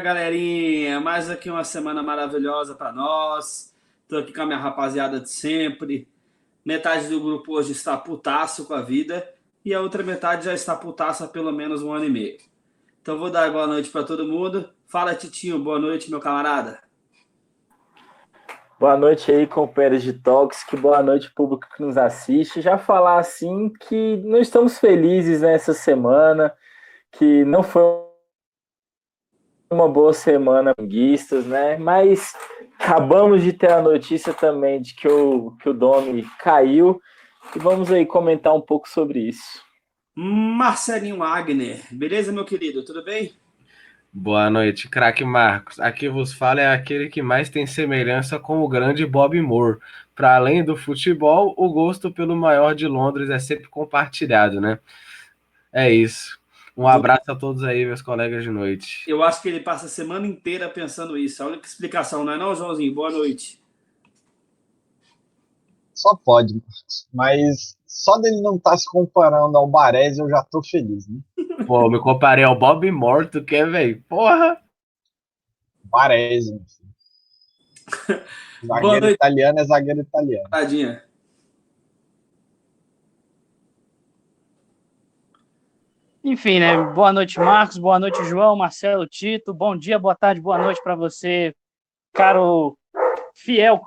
Galerinha, mais aqui uma semana maravilhosa para nós. Tô aqui com a minha rapaziada de sempre. Metade do grupo hoje está putaço com a vida e a outra metade já está putaça há pelo menos um ano e meio. Então vou dar boa noite para todo mundo. Fala, Titinho, boa noite, meu camarada. Boa noite aí, companheiros de Toxic. Boa noite, público que nos assiste. Já falar assim que não estamos felizes nessa semana, que não foi uma boa semana guistas, né? Mas acabamos de ter a notícia também de que o Domi caiu e vamos aí comentar um pouco sobre isso. Marcelinho Wagner, beleza, meu querido? Tudo bem? Boa noite, craque Marcos. Aqui vos fala é aquele que mais tem semelhança com o grande Bob Moore. Para além do futebol, o gosto pelo maior de Londres é sempre compartilhado, né? É isso. Um abraço a todos aí, meus colegas de noite. Eu acho que ele passa a semana inteira pensando isso. A única explicação, não é não, Joãozinho? Boa noite. Só pode, Marcos. Mas só dele não estar se comparando ao Baresi, eu já tô feliz, né? Pô, eu me comparei ao Bob Moore, tu quer, velho? Porra! Baresi, meu filho. Boa Zagueiro noite, italiano é zagueiro italiano. tadinha. Enfim, né? Boa noite, Marcos. Boa noite, João, Marcelo, Tito. Bom dia, boa tarde, boa noite para você, caro fiel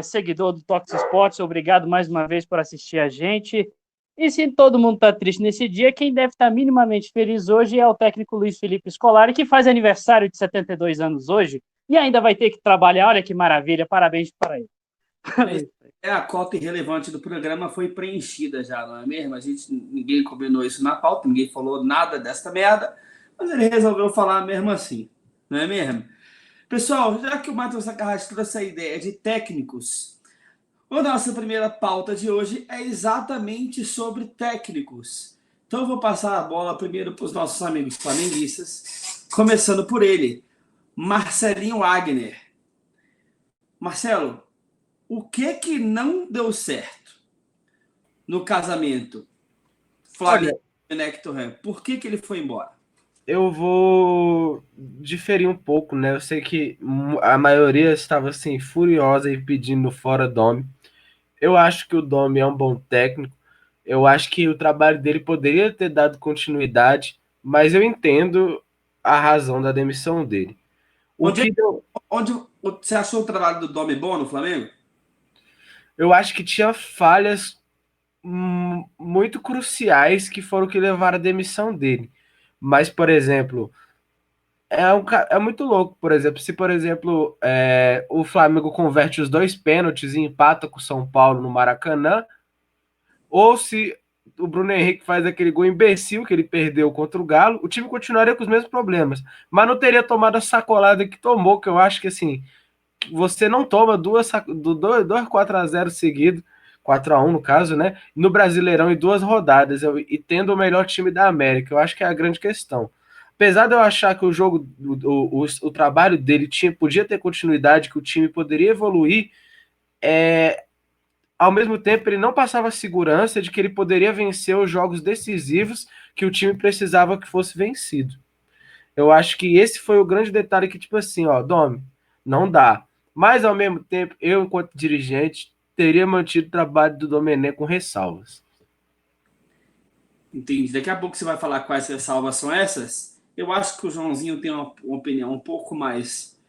seguidor do Tox Sports. Obrigado mais uma vez por assistir a gente. E se todo mundo está triste nesse dia, quem deve estar minimamente feliz hoje é o técnico Luiz Felipe Scolari, que faz aniversário de 72 anos hoje e ainda vai ter que trabalhar. Olha que maravilha, parabéns para ele. A cota irrelevante do programa foi preenchida já, não é mesmo? Ninguém combinou isso na pauta, ninguém falou nada desta merda, mas ele resolveu falar mesmo assim, não é mesmo? Pessoal, já que o Matheus Sacarrati trouxe a ideia de técnicos, a nossa primeira pauta de hoje é exatamente sobre técnicos. Então eu vou passar a bola primeiro para os nossos amigos flamenguistas, começando por ele, Marcelinho Wagner. Marcelo, o que não deu certo no casamento Flávio Olha, e Nector? Por que ele foi embora? eu vou diferir um pouco, né? Eu sei que a maioria estava assim furiosa e pedindo fora Domi. Eu acho que o Domi é um bom técnico. Eu acho que o trabalho dele poderia ter dado continuidade, mas eu entendo a razão da demissão dele. O Onde, que deu, onde você achou o trabalho do Domi bom no Flamengo? eu acho que tinha falhas muito cruciais que foram o que levaram à demissão dele. Mas, por exemplo, é muito louco, por exemplo, se, por exemplo, o Flamengo converte os dois pênaltis e empata com o São Paulo no Maracanã, ou se o Bruno Henrique faz aquele gol imbecil que ele perdeu contra o Galo, o time continuaria com os mesmos problemas, mas não teria tomado a sacolada que tomou, que eu acho que assim, você não toma dois 4-0 seguido, 4-1 no caso, né? No Brasileirão em duas rodadas, e tendo o melhor time da América, eu acho que é a grande questão. Apesar de eu achar que o jogo, o trabalho dele podia ter continuidade, que o time poderia evoluir, ao mesmo tempo ele não passava segurança de que ele poderia vencer os jogos decisivos que o time precisava que fosse vencido. Eu acho que esse foi o grande detalhe que, tipo assim, ó, Domi, não dá. Mas, ao mesmo tempo, eu, enquanto dirigente, teria mantido o trabalho do Domenech com ressalvas. Entendi. Daqui a pouco você vai falar quais ressalvas são essas. Eu acho que o Joãozinho tem uma opinião um pouco mais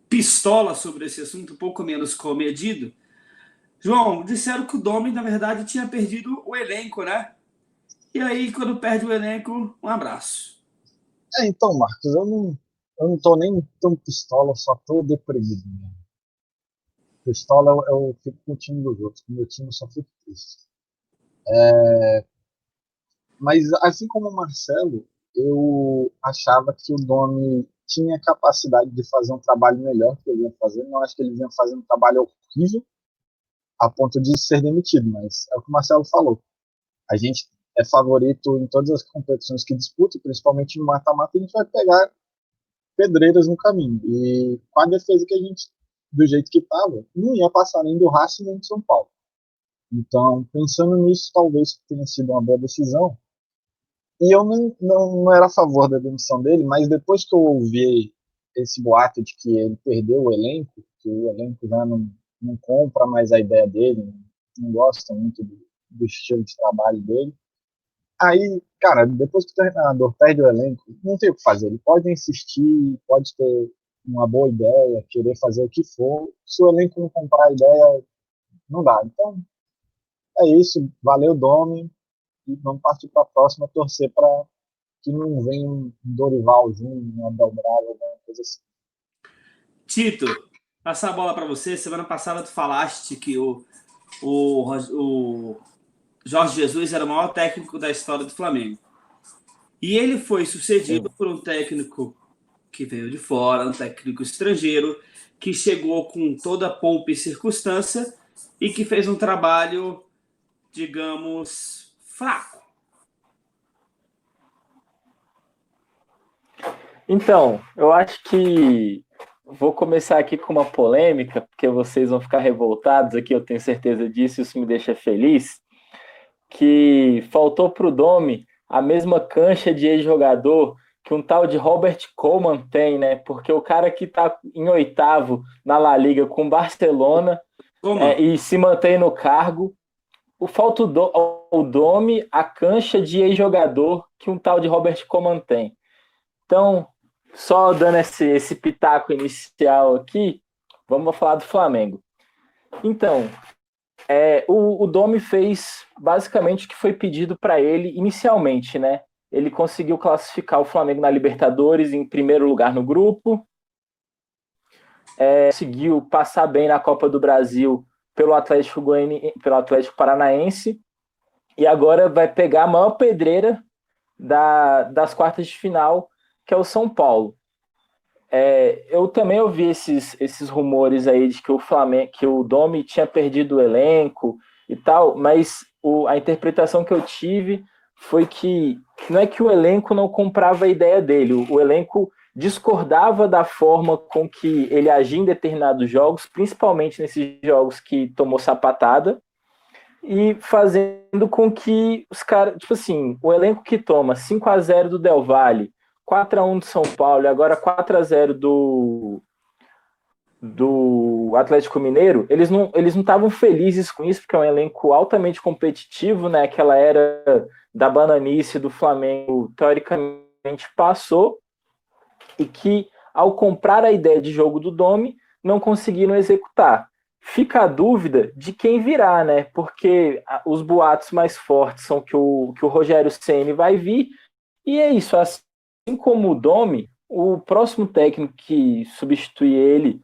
pistola sobre esse assunto, um pouco menos comedido. João, disseram que o Domi, na verdade, tinha perdido o elenco, né? E aí, quando perde o elenco, um abraço. Então, Marcos, eu não tô nem tão pistola, só tô deprimido, né? Pistola eu fico com o time dos outros, com o meu time eu só fico triste. Mas assim como o Marcelo, eu achava que o Domi tinha capacidade de fazer um trabalho melhor que ele vinha fazendo. Não acho que ele vinha fazendo um trabalho horrível a ponto de ser demitido, mas é o que o Marcelo falou. A gente é favorito em todas as competições que disputa, principalmente no mata-mata, a gente vai pegar pedreiras no caminho. E com a defesa que a gente, do jeito que estava, não ia passar nem do Racing nem do São Paulo. Então, pensando nisso, talvez tenha sido uma boa decisão. E eu não era a favor da demissão dele, mas depois que eu ouvi esse boato de que ele perdeu o elenco, que o elenco já não compra mais a ideia dele, não gosta muito do estilo de trabalho dele. Aí, cara, depois que o treinador perde o elenco, não tem o que fazer. Ele pode insistir, pode ter uma boa ideia, querer fazer o que for. Se o elenco não comprar a ideia, não dá. Então, é isso. Valeu, Domi. E vamos partir para a próxima, torcer para que não venha um Dorival Júnior, um Abel Braga, alguma coisa assim. Tito, passar a bola para você. Semana passada tu falaste que o Jorge Jesus era o maior técnico da história do Flamengo. E ele foi sucedido por um técnico que veio de fora, um técnico estrangeiro, que chegou com toda a pompa e circunstância e que fez um trabalho, digamos, fraco. Então, eu acho que vou começar aqui com uma polêmica, porque vocês vão ficar revoltados aqui, eu tenho certeza disso, isso me deixa feliz, que faltou para o Domi a mesma cancha de ex-jogador que um tal de Robert Koeman tem, né? Porque o cara que está em 8º na La Liga com o Barcelona e se mantém no cargo, falta o Domi a cancha de ex-jogador que um tal de Robert Koeman tem. Então, só dando esse pitaco inicial aqui, vamos falar do Flamengo. Então, o Domi fez basicamente o que foi pedido para ele inicialmente, né? Ele conseguiu classificar o Flamengo na Libertadores em primeiro lugar no grupo, conseguiu passar bem na Copa do Brasil pelo Atlético Paranaense, e agora vai pegar a maior pedreira das quartas de final, que é o São Paulo. Eu também ouvi esses rumores aí de que o Domi tinha perdido o elenco e tal, mas a interpretação que eu tive foi que não é que o elenco não comprava a ideia dele, o elenco discordava da forma com que ele agia em determinados jogos, principalmente nesses jogos que tomou sapatada, e fazendo com que os caras, tipo assim, o elenco que toma 5-0 do Del Valle, 4-1 do São Paulo e agora 4-0 do Atlético Mineiro, eles não estavam felizes com isso, porque é um elenco altamente competitivo, né? Aquela era da bananice do Flamengo, teoricamente, passou, e que, ao comprar a ideia de jogo do Domi, não conseguiram executar. Fica a dúvida de quem virá, né? Porque os boatos mais fortes são que o Rogério Ceni vai vir, e é isso, assim como o Domi, o próximo técnico que substitui ele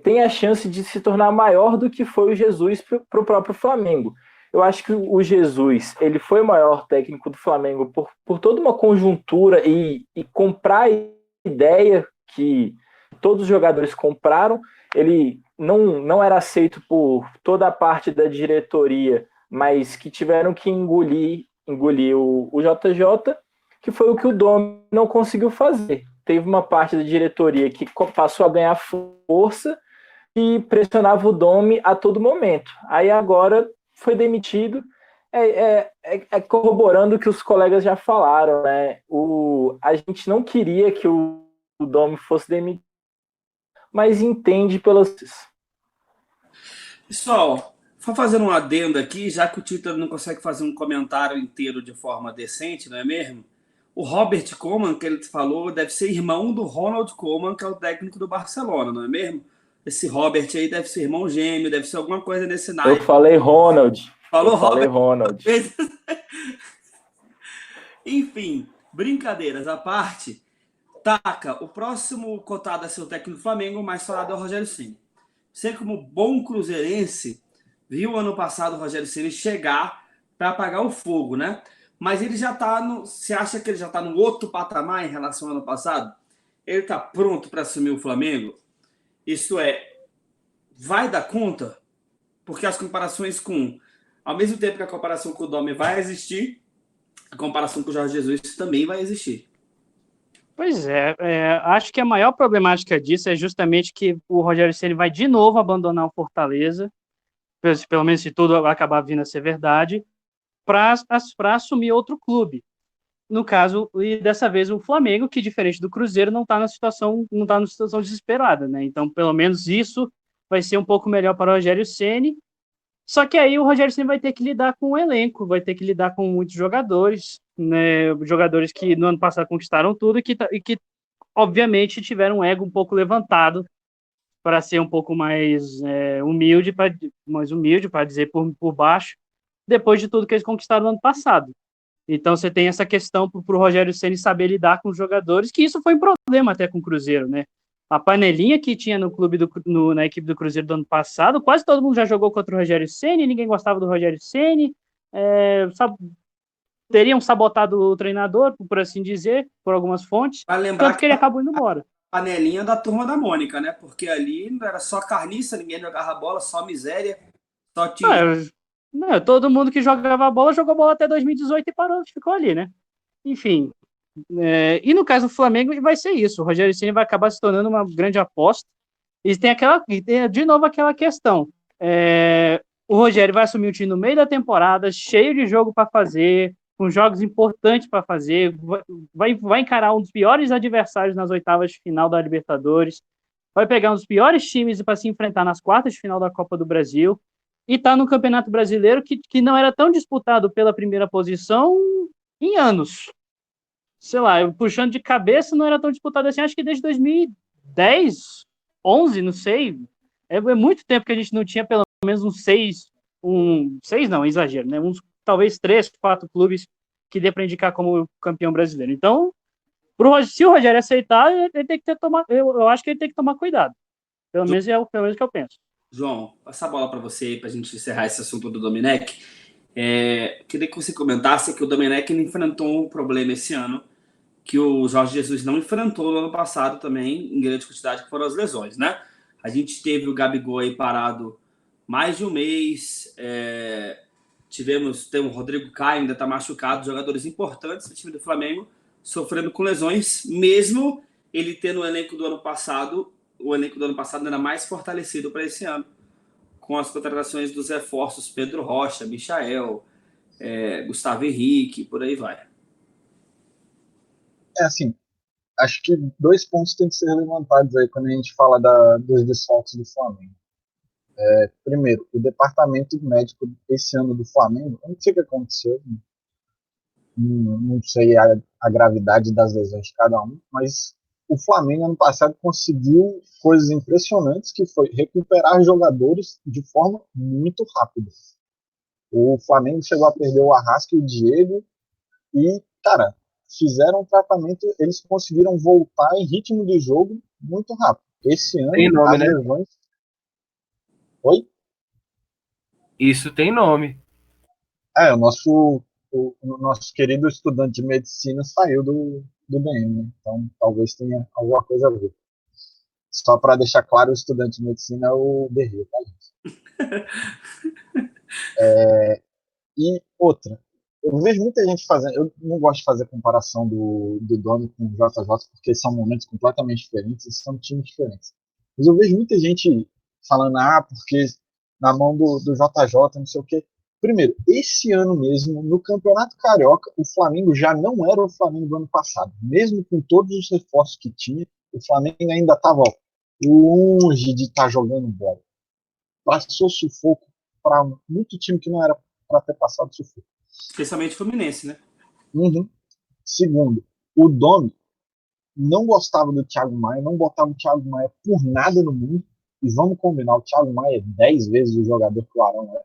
tem a chance de se tornar maior do que foi o Jesus para o próprio Flamengo. Eu acho que o Jesus ele foi o maior técnico do Flamengo por toda uma conjuntura e comprar a ideia que todos os jogadores compraram. Ele não era aceito por toda a parte da diretoria, mas que tiveram que engolir o JJ, que foi o que o Domi não conseguiu fazer. Teve uma parte da diretoria que passou a ganhar força e pressionava o Domi a todo momento. Aí agora foi demitido, corroborando o que os colegas já falaram, né? A gente não queria que o Domi fosse demitido, mas entende pelas... Pessoal, vou fazer um adendo aqui, já que o Tito não consegue fazer um comentário inteiro de forma decente, não é mesmo? O Robert Koeman, que ele falou, deve ser irmão do Ronald Koeman, que é o técnico do Barcelona, não é mesmo? Esse Robert aí deve ser irmão gêmeo, deve ser alguma coisa nesse naipe. Eu falei Ronald. Falou Robert. Ronald. Enfim, brincadeiras à parte, taca, o próximo cotado a ser o técnico do Flamengo, mais falado é o Rogério Ceni. Você, como bom cruzeirense, viu ano passado o Rogério Ceni chegar para apagar o fogo, né? Mas ele já está Você acha que ele já está no outro patamar em relação ao ano passado? Ele está pronto para assumir o Flamengo? Isto é, vai dar conta? Porque as comparações ao mesmo tempo que a comparação com o Domi vai existir, a comparação com o Jorge Jesus também vai existir. Pois acho que a maior problemática disso é justamente que o Rogério Ceni vai de novo abandonar o Fortaleza, pelo menos se tudo acabar vindo a ser verdade, para assumir outro clube. no caso, e dessa vez o Flamengo, que diferente do Cruzeiro, não está numa situação desesperada, né? Então, pelo menos isso vai ser um pouco melhor para o Rogério Ceni. Só que aí o Rogério Ceni vai ter que lidar com o elenco, vai ter que lidar com muitos jogadores, né? Jogadores que no ano passado conquistaram tudo e que obviamente tiveram um ego um pouco levantado para ser um pouco mais humilde para dizer por baixo, depois de tudo que eles conquistaram no ano passado. Então você tem essa questão para o Rogério Ceni saber lidar com os jogadores, que isso foi um problema até com o Cruzeiro, né? A panelinha que tinha na equipe do Cruzeiro do ano passado, quase todo mundo já jogou contra o Rogério Ceni, ninguém gostava do Rogério Ceni, teriam sabotado o treinador, por assim dizer, por algumas fontes, Vai lembrar tanto que que ele acabou indo embora. panelinha da Turma da Mônica, né? Porque ali não era só carniça, ninguém jogava bola, só miséria, só Ah, tinha. não, todo mundo que jogava bola jogou bola até 2018 e parou, ficou ali, né? Enfim, e no caso do Flamengo vai ser isso. O Rogério Ceni vai acabar se tornando uma grande aposta. E tem de novo aquela questão. O Rogério vai assumir o time no meio da temporada, cheio de jogo para fazer, com jogos importantes para fazer. Vai encarar um dos piores adversários nas oitavas de final da Libertadores. Vai pegar um dos piores times para se enfrentar nas quartas de final da Copa do Brasil. E está no Campeonato Brasileiro que não era tão disputado pela primeira posição em anos. Sei lá, eu puxando de cabeça, não era tão disputado assim, acho que desde 2010, 11, não sei. É muito tempo que a gente não tinha pelo menos seis não, exagero, né? Talvez 3, 4 clubes que dê para indicar como campeão brasileiro. Então, se o Rogério aceitar, ele tem que eu acho que ele tem que tomar cuidado. Pelo menos pelo menos que eu penso. João, passar a bola para você aí, para a gente encerrar esse assunto do Domenech. Queria que você comentasse que o Domenech enfrentou um problema esse ano que o Jorge Jesus não enfrentou no ano passado também, em grande quantidade, que foram as lesões, né? A gente teve o Gabigol aí parado mais de um mês, tem o Rodrigo Caio, ainda está machucado, jogadores importantes do time do Flamengo sofrendo com lesões, mesmo ele tendo o elenco do ano passado ainda mais fortalecido para esse ano, com as contratações dos reforços Pedro Rocha, Michael, Gustavo Henrique, por aí vai. Assim, acho que 2 pontos têm que ser levantados aí quando a gente fala dos desfalques do Flamengo. Primeiro, o departamento médico esse ano do Flamengo, eu não sei o que aconteceu, não sei a gravidade das lesões de cada um, mas o Flamengo ano passado conseguiu coisas impressionantes, que foi recuperar jogadores de forma muito rápida. O Flamengo chegou a perder o Arrasca e o Diego e, cara, fizeram um tratamento, eles conseguiram voltar em ritmo de jogo muito rápido. Esse ano, Tem nome, as né? lesões... Oi? Isso tem nome. O nosso querido estudante de medicina saiu do DM, né? Então talvez tenha alguma coisa a ver. Só para deixar claro, o estudante de medicina é o Berrio, tá, gente? E outra, eu vejo muita gente fazendo, eu não gosto de fazer comparação do Domi com o JJ, porque são momentos completamente diferentes e são times diferentes. Mas eu vejo muita gente falando, porque na mão do JJ, não sei o quê. Primeiro, esse ano mesmo, no Campeonato Carioca, o Flamengo já não era o Flamengo do ano passado. Mesmo com todos os reforços que tinha, o Flamengo ainda estava longe de estar jogando bola. Passou sufoco para muito time que não era para ter passado sufoco. Especialmente o Fluminense, né? Uhum. Segundo, o Domi não gostava do Thiago Maia, não botava o Thiago Maia por nada no mundo. E vamos combinar, o Thiago Maia é 10 vezes o jogador que o Arão é.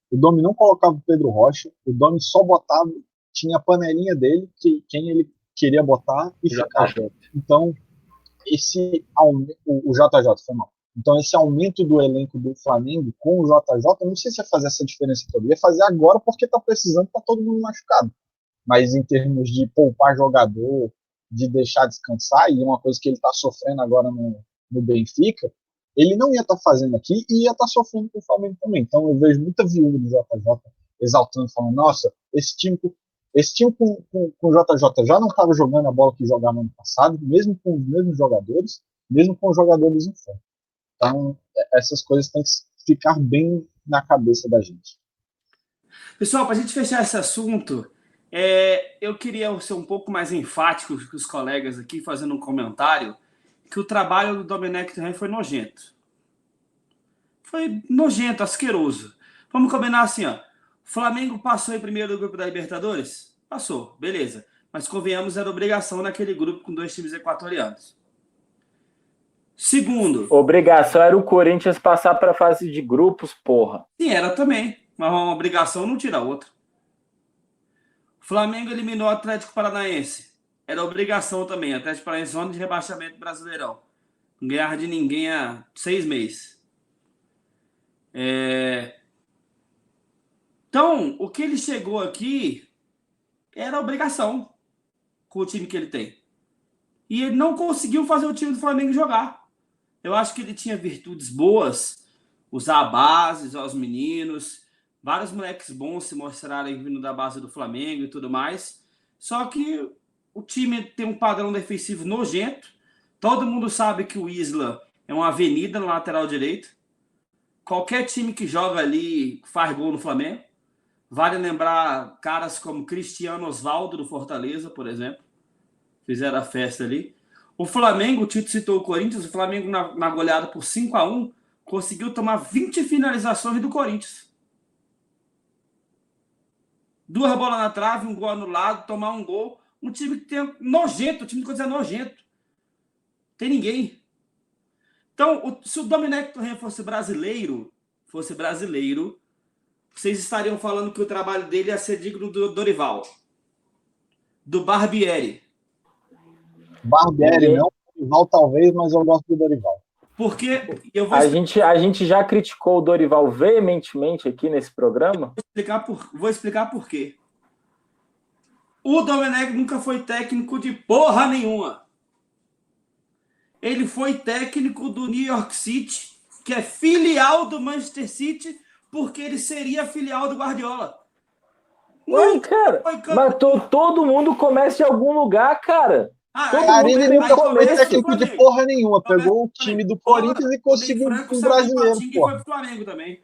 O Domi não colocava o Pedro Rocha, o Domi só botava, tinha a panelinha dele, quem ele queria botar e ficava. Então, o JJ foi mal. Então, esse aumento do elenco do Flamengo com o JJ, eu não sei se ia fazer essa diferença toda. Ia fazer agora porque está precisando, tá todo mundo machucado. Mas em termos de poupar jogador, de deixar descansar, e uma coisa que ele está sofrendo agora no Benfica, ele não ia estar fazendo aqui e ia estar sofrendo com o Flamengo também. Então eu vejo muita viúva do JJ exaltando, falando, nossa, esse time com o JJ já não estava jogando a bola que jogava no ano passado, mesmo com os mesmos jogadores, mesmo com os jogadores em forma. Então, essas coisas têm que ficar bem na cabeça da gente. Pessoal, para a gente fechar esse assunto, Eu queria ser um pouco mais enfático que os colegas aqui, fazendo um comentário, que o trabalho do Domenech Torrent foi nojento. Foi nojento, asqueroso. Vamos combinar assim, ó. O Flamengo passou em primeiro do grupo da Libertadores? Passou, beleza. Mas convenhamos, era obrigação naquele grupo com 2 times equatorianos. Segundo. Obrigação era o Corinthians passar para a fase de grupos, porra. Sim, era também. Mas uma obrigação não tira a outra. O Flamengo eliminou o Atlético Paranaense. Era obrigação também. Atlético Paranaense, zona de rebaixamento brasileirão. Não ganhava de ninguém há 6 meses. Então, o que ele chegou aqui era obrigação com o time que ele tem. E ele não conseguiu fazer o time do Flamengo jogar. Eu acho que ele tinha virtudes boas, usar a base, usar os meninos. Vários moleques bons se mostrarem vindo da base do Flamengo e tudo mais. Só que o time tem um padrão defensivo nojento. Todo mundo sabe que o Isla é uma avenida no lateral direito. Qualquer time que joga ali faz gol no Flamengo. Vale lembrar caras como Cristiano Osvaldo do Fortaleza, por exemplo. Fizeram a festa ali. O Flamengo, o Tito citou o Corinthians, o Flamengo na goleada por 5-1 conseguiu tomar 20 finalizações do Corinthians. 2 bolas na trave, 1 gol anulado, tomar 1 gol. Um time que tem nojento, o time do Corinthians é nojento. Tem ninguém. Então, se o Domenech Torrent fosse brasileiro, vocês estariam falando que o trabalho dele ia ser digno do Dorival, do Barbieri. Barbieri não, Dorival talvez, mas eu gosto do Dorival. Porque a gente já criticou o Dorival veementemente aqui nesse programa. Vou explicar por quê. O Domenech nunca foi técnico de porra nenhuma. Ele foi técnico do New York City, que é filial do Manchester City, porque ele seria filial do Guardiola. Ué, cara, mas todo mundo começa de algum lugar, cara. Cara, ele nunca foi técnico de porra nenhuma. Pegou o time do Corinthians e conseguiu um brasileiro, porra. Foi pro Flamengo também.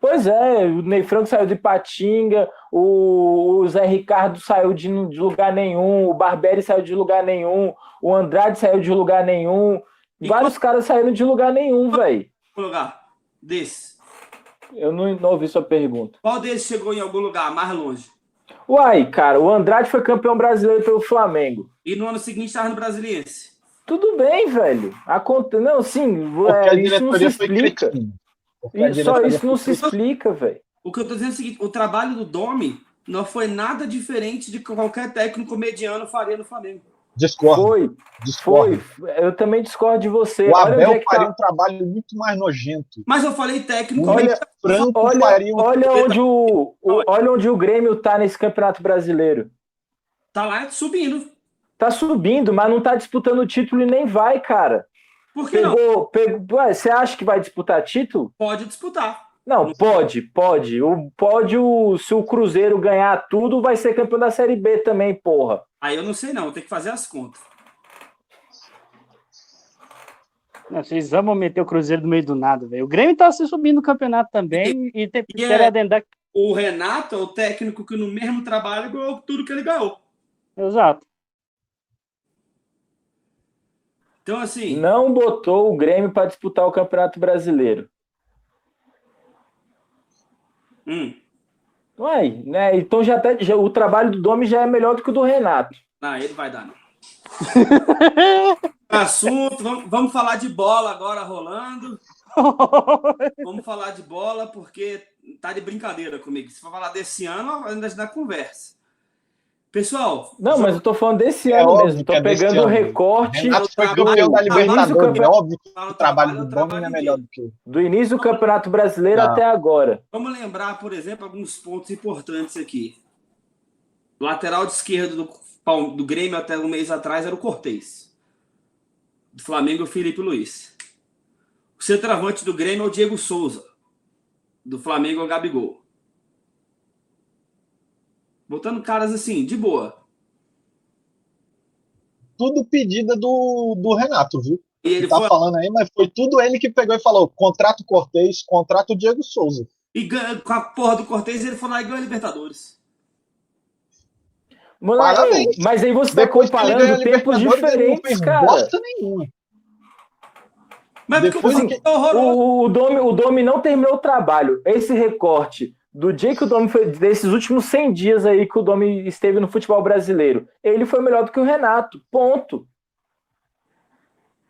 Pois é, o Ney Franco saiu de Ipatinga, o Zé Ricardo saiu de lugar nenhum, o Barbieri saiu de lugar nenhum, o Andrade saiu de lugar nenhum, vários caras saíram de lugar nenhum, velho. Qual lugar desse? Eu não ouvi sua pergunta. Qual deles chegou em algum lugar mais longe? Uai, cara, o Andrade foi campeão brasileiro pelo Flamengo. E no ano seguinte estava no Brasiliense. Tudo bem, velho. Não, sim, isso não se explica. Só isso não se explica, velho. O que eu tô dizendo é o seguinte, o trabalho do Domi não foi nada diferente de que qualquer técnico mediano faria no Flamengo. Discordo. Foi. Eu também discordo de você. O Abel faria um trabalho muito mais nojento. Mas eu falei técnico. Olha onde o Grêmio tá nesse Campeonato Brasileiro. Tá lá subindo. Tá subindo, mas não tá disputando o título e nem vai, cara. Por que não? Ué, você acha que vai disputar título? Pode disputar. Não, pode. Se o Cruzeiro ganhar tudo, vai ser campeão da Série B também, porra. Aí eu não sei não, tem que fazer as contas. Não, vocês vão meter o Cruzeiro no meio do nada, velho. O Grêmio tá se subindo no campeonato também O Renato é o técnico que no mesmo trabalho ganhou tudo que ele ganhou. Exato. Então, assim... Não botou o Grêmio para disputar o Campeonato Brasileiro. Ué, né? Então o trabalho do Domi já é melhor do que o do Renato. Não, ele vai dar, não. Assunto, vamos falar de bola agora rolando. Vamos falar de bola porque tá de brincadeira comigo. Se for falar desse ano, ainda dá conversa. Pessoal... Não, mas eu tô falando desse ano mesmo. Tô pegando o recorte... Renato foi campeão da Libertadores. É óbvio que o trabalho do Domi é melhor do que o... Do início do Campeonato Brasileiro até agora. Vamos lembrar, por exemplo, alguns pontos importantes aqui. Lateral de esquerda do Grêmio até um mês atrás era o Cortez. Do Flamengo, o Felipe Luiz. O centroavante do Grêmio é o Diego Souza. Do Flamengo é o Gabigol. Botando caras assim, de boa. Tudo pedida do Renato, viu? E ele falando aí, mas foi tudo ele que pegou e falou: contrato Cortez, contrato Diego Souza. E com a porra do Cortez, ele foi lá e ganhou a Libertadores. Moleque, Parabéns. mas aí você tá Depois que ele ganhou a comparando tempos Libertadores, ele não diferentes, fez cara. bosta nenhuma. Mas Depois porque que- é horroroso. O Domi não terminou o trabalho. Esse recorte do dia que o Domi foi, desses últimos 100 dias aí que o Domi esteve no futebol brasileiro, ele foi melhor do que o Renato. Ponto.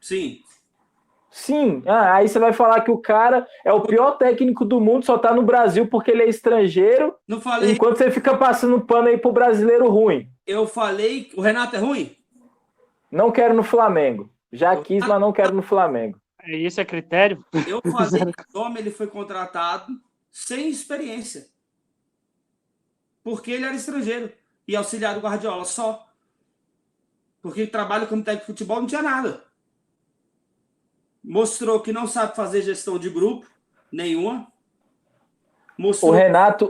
Sim. Sim. Aí você vai falar que o cara é o pior técnico do mundo, só tá no Brasil porque ele é estrangeiro, Não falei. enquanto você fica passando pano aí pro brasileiro ruim. Eu falei. O Renato é ruim? Não quero no Flamengo. Já quis, mas não quero no Flamengo. Isso é critério? Eu falei que o Domi ele foi contratado sem experiência. Porque ele era estrangeiro e auxiliar do Guardiola só. Porque trabalho como técnico de futebol não tinha nada. Mostrou que não sabe fazer gestão de grupo nenhuma. Mostrou...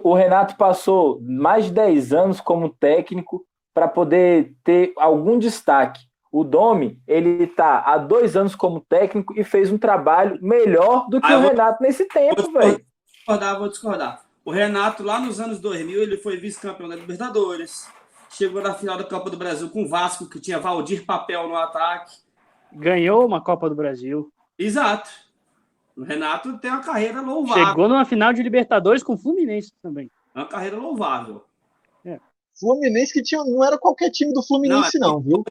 O Renato passou mais de 10 anos como técnico para poder ter algum destaque. O Domi, ele está há 2 anos como técnico e fez um trabalho melhor do que o Renato nesse tempo, velho. Vou discordar. O Renato, lá nos anos 2000, ele foi vice-campeão da Libertadores. Chegou na final da Copa do Brasil com o Vasco, que tinha Valdir Papel no ataque. Ganhou uma Copa do Brasil. Exato. O Renato tem uma carreira louvável. Chegou numa final de Libertadores com o Fluminense também. É uma carreira louvável. Fluminense que tinha, não era qualquer time do Fluminense, não, viu?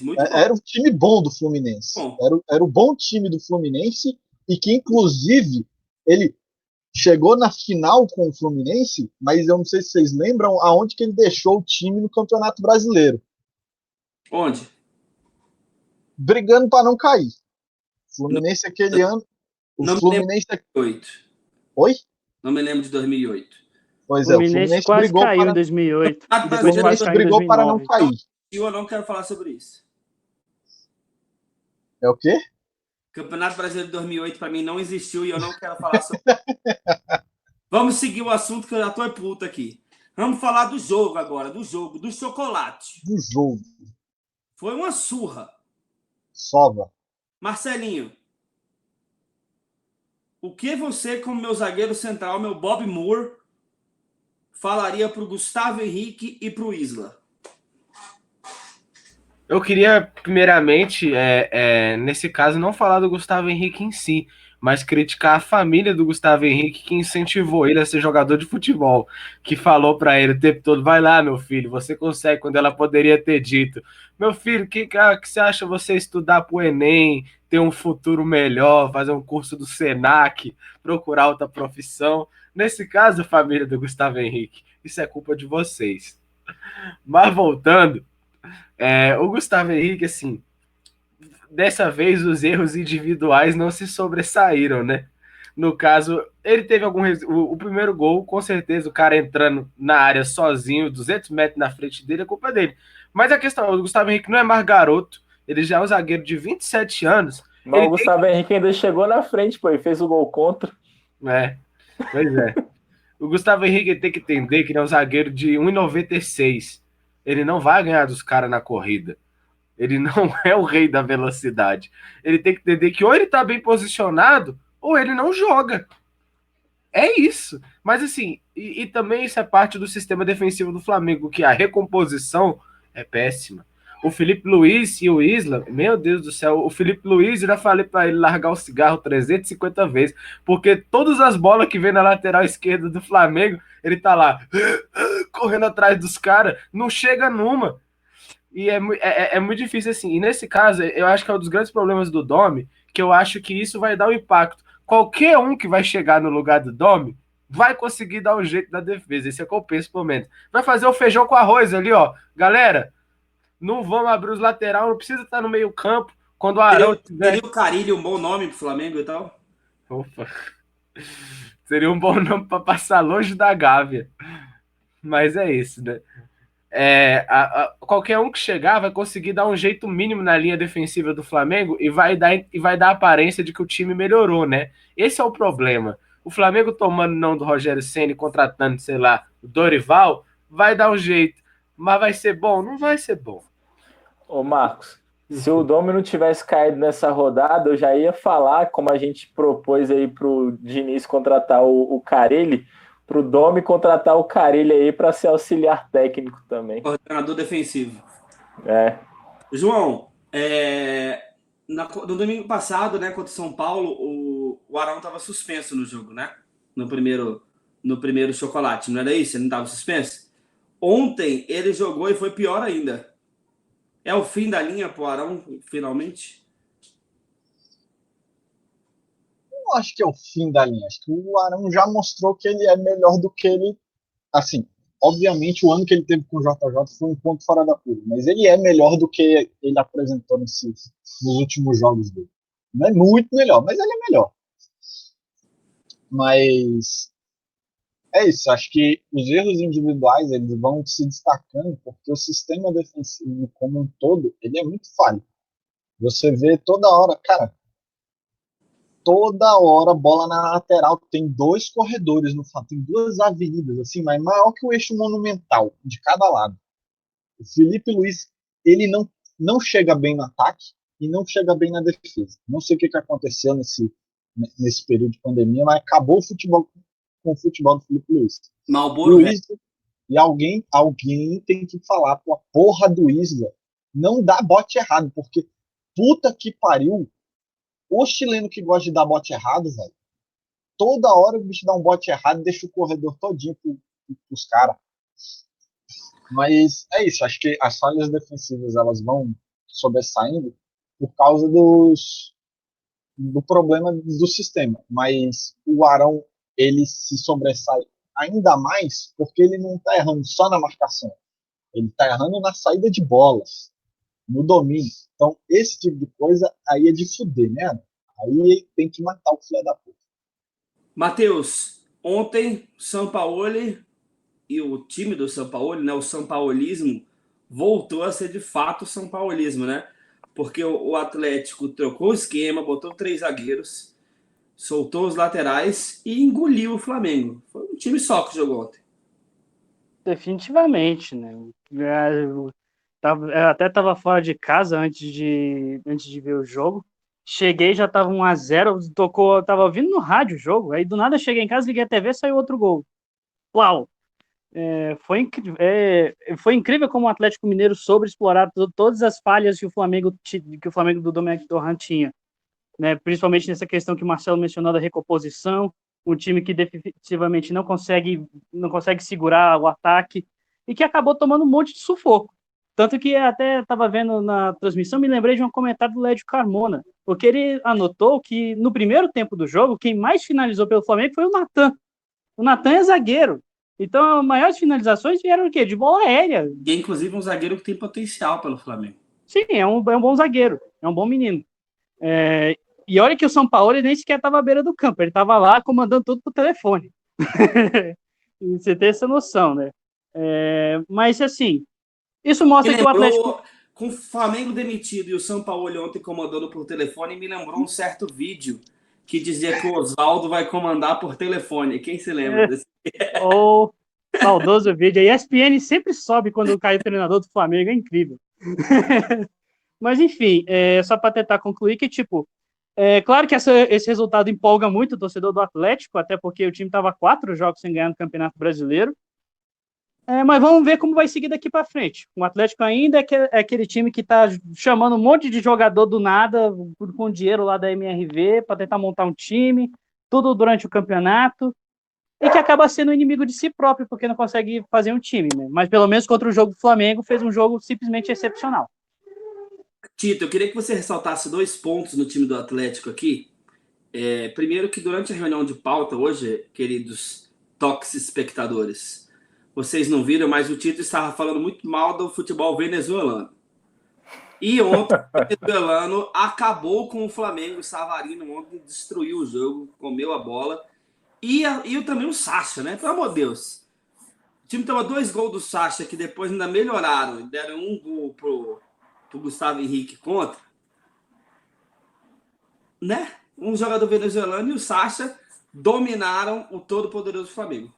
Muito era o time bom do Fluminense. Bom. Era o bom time do Fluminense e que, inclusive, ele chegou na final com o Fluminense, mas eu não sei se vocês lembram aonde que ele deixou o time no Campeonato Brasileiro. Onde? Brigando para não cair. Fluminense aquele ano... O não Fluminense... me lembro de 2008. Oi? Não me lembro de 2008. Pois o Fluminense quase brigou caiu para... em 2008. O Fluminense brigou para não cair. Eu não quero falar sobre isso. É o quê? Campeonato Brasileiro de 2008 para mim não existiu e eu não quero falar sobre isso. Vamos seguir o assunto que eu já tô puto aqui. Vamos falar do jogo agora, do chocolate. Do jogo. Foi uma surra. Sova. Marcelinho, o que você, como meu zagueiro central, meu Bob Moore, falaria pro Gustavo Henrique e pro Isla? Eu queria, primeiramente, nesse caso, não falar do Gustavo Henrique em si, mas criticar a família do Gustavo Henrique que incentivou ele a ser jogador de futebol, que falou para ele o tempo todo, vai lá, meu filho, você consegue, quando ela poderia ter dito, meu filho, que você acha você estudar pro Enem, ter um futuro melhor, fazer um curso do Senac, procurar outra profissão? Nesse caso, família do Gustavo Henrique, isso é culpa de vocês. Mas voltando, o Gustavo Henrique, assim, dessa vez os erros individuais não se sobressaíram, né? No caso, ele teve o primeiro gol, com certeza, o cara entrando na área sozinho, 200 metros na frente dele, é culpa dele. Mas a questão, o Gustavo Henrique não é mais garoto, ele já é um zagueiro de 27 anos. Mas o Gustavo Henrique ainda chegou na frente, pô, e fez o gol contra. Pois é. O Gustavo Henrique tem que entender que ele é um zagueiro de 1,96. Ele não vai ganhar dos caras na corrida. Ele não é o rei da velocidade. Ele tem que entender que ou ele tá bem posicionado, ou ele não joga. É isso. Mas assim, e também isso é parte do sistema defensivo do Flamengo, que a recomposição é péssima. O Felipe Luiz e o Isla, meu Deus do céu, o Felipe Luiz, eu já falei para ele largar o cigarro 350 vezes, porque todas as bolas que vem na lateral esquerda do Flamengo, ele tá lá, correndo atrás dos caras, não chega numa. E é muito difícil assim. E nesse caso, eu acho que é um dos grandes problemas do Domi, que eu acho que isso vai dar um impacto. Qualquer um que vai chegar no lugar do Domi vai conseguir dar um jeito na defesa. Esse é o que eu penso pelo menos. Vai fazer o feijão com arroz ali, ó. Galera, não vamos abrir os laterais, não precisa estar no meio campo. Quando o Arão tiver... Seria o Carille um bom nome pro Flamengo e tal? Opa. Seria um bom nome para passar longe da Gávea. Mas é isso, né? Qualquer um que chegar vai conseguir dar um jeito mínimo na linha defensiva do Flamengo e vai dar a aparência de que o time melhorou, né? Esse é o problema. O Flamengo tomando não do Rogério Ceni, contratando, sei lá, o Dorival, vai dar um jeito. Mas vai ser bom? Não vai ser bom. Ô Marcos, se o Domi não tivesse caído nessa rodada, eu já ia falar, como a gente propôs aí pro Diniz contratar o Carille, pro Domi contratar o Carille aí para ser auxiliar técnico também. Coordenador defensivo. É. João, no domingo passado, né, contra o São Paulo, o Arão estava suspenso no jogo, né? No primeiro chocolate, não era isso? Ele não estava suspenso? Ontem ele jogou e foi pior ainda. É o fim da linha pro Arão, finalmente? Não acho que é o fim da linha. Acho que o Arão já mostrou que ele é melhor do que ele. Assim, obviamente, o ano que ele teve com o JJ foi um ponto fora da curva, mas ele é melhor do que ele apresentou nos últimos jogos dele. Não é muito melhor, mas ele é melhor. Mas é isso. Acho que os erros individuais eles vão se destacando porque o sistema defensivo como um todo ele é muito falho. Você vê toda hora, cara. Toda hora bola na lateral, tem 2 corredores no fato, tem 2 avenidas assim, mas maior que o eixo monumental de cada lado. O Felipe Luiz, ele não chega bem no ataque e não chega bem na defesa. Não sei o que aconteceu nesse período de pandemia, mas acabou o futebol com o futebol do Felipe Luiz. Malboro, e alguém tem que falar, pô, a porra do Isla não dá bote errado, porque puta que pariu. O chileno que gosta de dar bote errado, velho, toda hora o bicho dá um bote errado e deixa o corredor todinho pros caras. Mas é isso, acho que as falhas defensivas elas vão sobressaindo por causa do problema do sistema. Mas o Arão, ele se sobressai ainda mais porque ele não tá errando só na marcação. Ele tá errando na saída de bolas, no domínio. Então, esse tipo de coisa aí é de fuder, né? Aí tem que matar o filho da puta. Matheus, ontem, Sampaoli e o time do Sampaoli, né, o sampaolismo, voltou a ser de fato o sampaolismo, né? Porque o Atlético trocou o esquema, botou 3 zagueiros, soltou os laterais e engoliu o Flamengo. Foi um time só que jogou ontem. Definitivamente, né? Eu até estava fora de casa antes de ver o jogo. Cheguei, já estava 1-0, tava ouvindo no rádio o jogo. Aí do nada cheguei em casa, liguei a TV, saiu outro gol. Uau! Foi incrível como o Atlético Mineiro soube explorar todas as falhas que o Flamengo do Domenico Torrent tinha, né? Principalmente nessa questão que o Marcelo mencionou da recomposição, um time que definitivamente não consegue segurar o ataque e que acabou tomando um monte de sufoco. Tanto que até estava vendo na transmissão, me lembrei de um comentário do Lédio Carmona, porque ele anotou que no primeiro tempo do jogo, quem mais finalizou pelo Flamengo foi o Natan. O Natan é zagueiro. Então, as maiores finalizações vieram o quê? De bola aérea. E é, inclusive, um zagueiro que tem potencial pelo Flamengo. Sim, é um bom zagueiro. É um bom menino. E olha que o São Paulo ele nem sequer estava à beira do campo. Ele estava lá comandando tudo por telefone. Você tem essa noção, né? Mas, assim, isso mostra que o Atlético... Com o Flamengo demitido e o São Paulo ontem comandando por telefone, me lembrou um certo vídeo que dizia que o Oswaldo vai comandar por telefone. Quem se lembra desse? Ou saudoso vídeo. A ESPN sempre sobe quando cai o treinador do Flamengo, é incrível. Mas, enfim, só para tentar concluir que, tipo, claro que esse resultado empolga muito o torcedor do Atlético, até porque o time estava 4 jogos sem ganhar no Campeonato Brasileiro. Mas vamos ver como vai seguir daqui para frente. O Atlético ainda é aquele time que está chamando um monte de jogador do nada, com dinheiro lá da MRV, para tentar montar um time, tudo durante o campeonato, e que acaba sendo inimigo de si próprio, porque não consegue fazer um time. Né? Mas pelo menos contra o jogo do Flamengo, fez um jogo simplesmente excepcional. Tito, eu queria que você ressaltasse 2 pontos no time do Atlético aqui. Primeiro que durante a reunião de pauta hoje, queridos toques espectadores, vocês não viram, mas o Tito estava falando muito mal do futebol venezuelano. E ontem o venezuelano acabou com o Flamengo, o Savarino ontem destruiu o jogo, comeu a bola. E também o Sacha, né? Pelo amor de Deus. O time toma 2 gols do Sacha, que depois ainda melhoraram e deram 1 gol pro Gustavo Henrique contra. Né? Um jogador venezuelano e o Sacha dominaram o todo-poderoso Flamengo.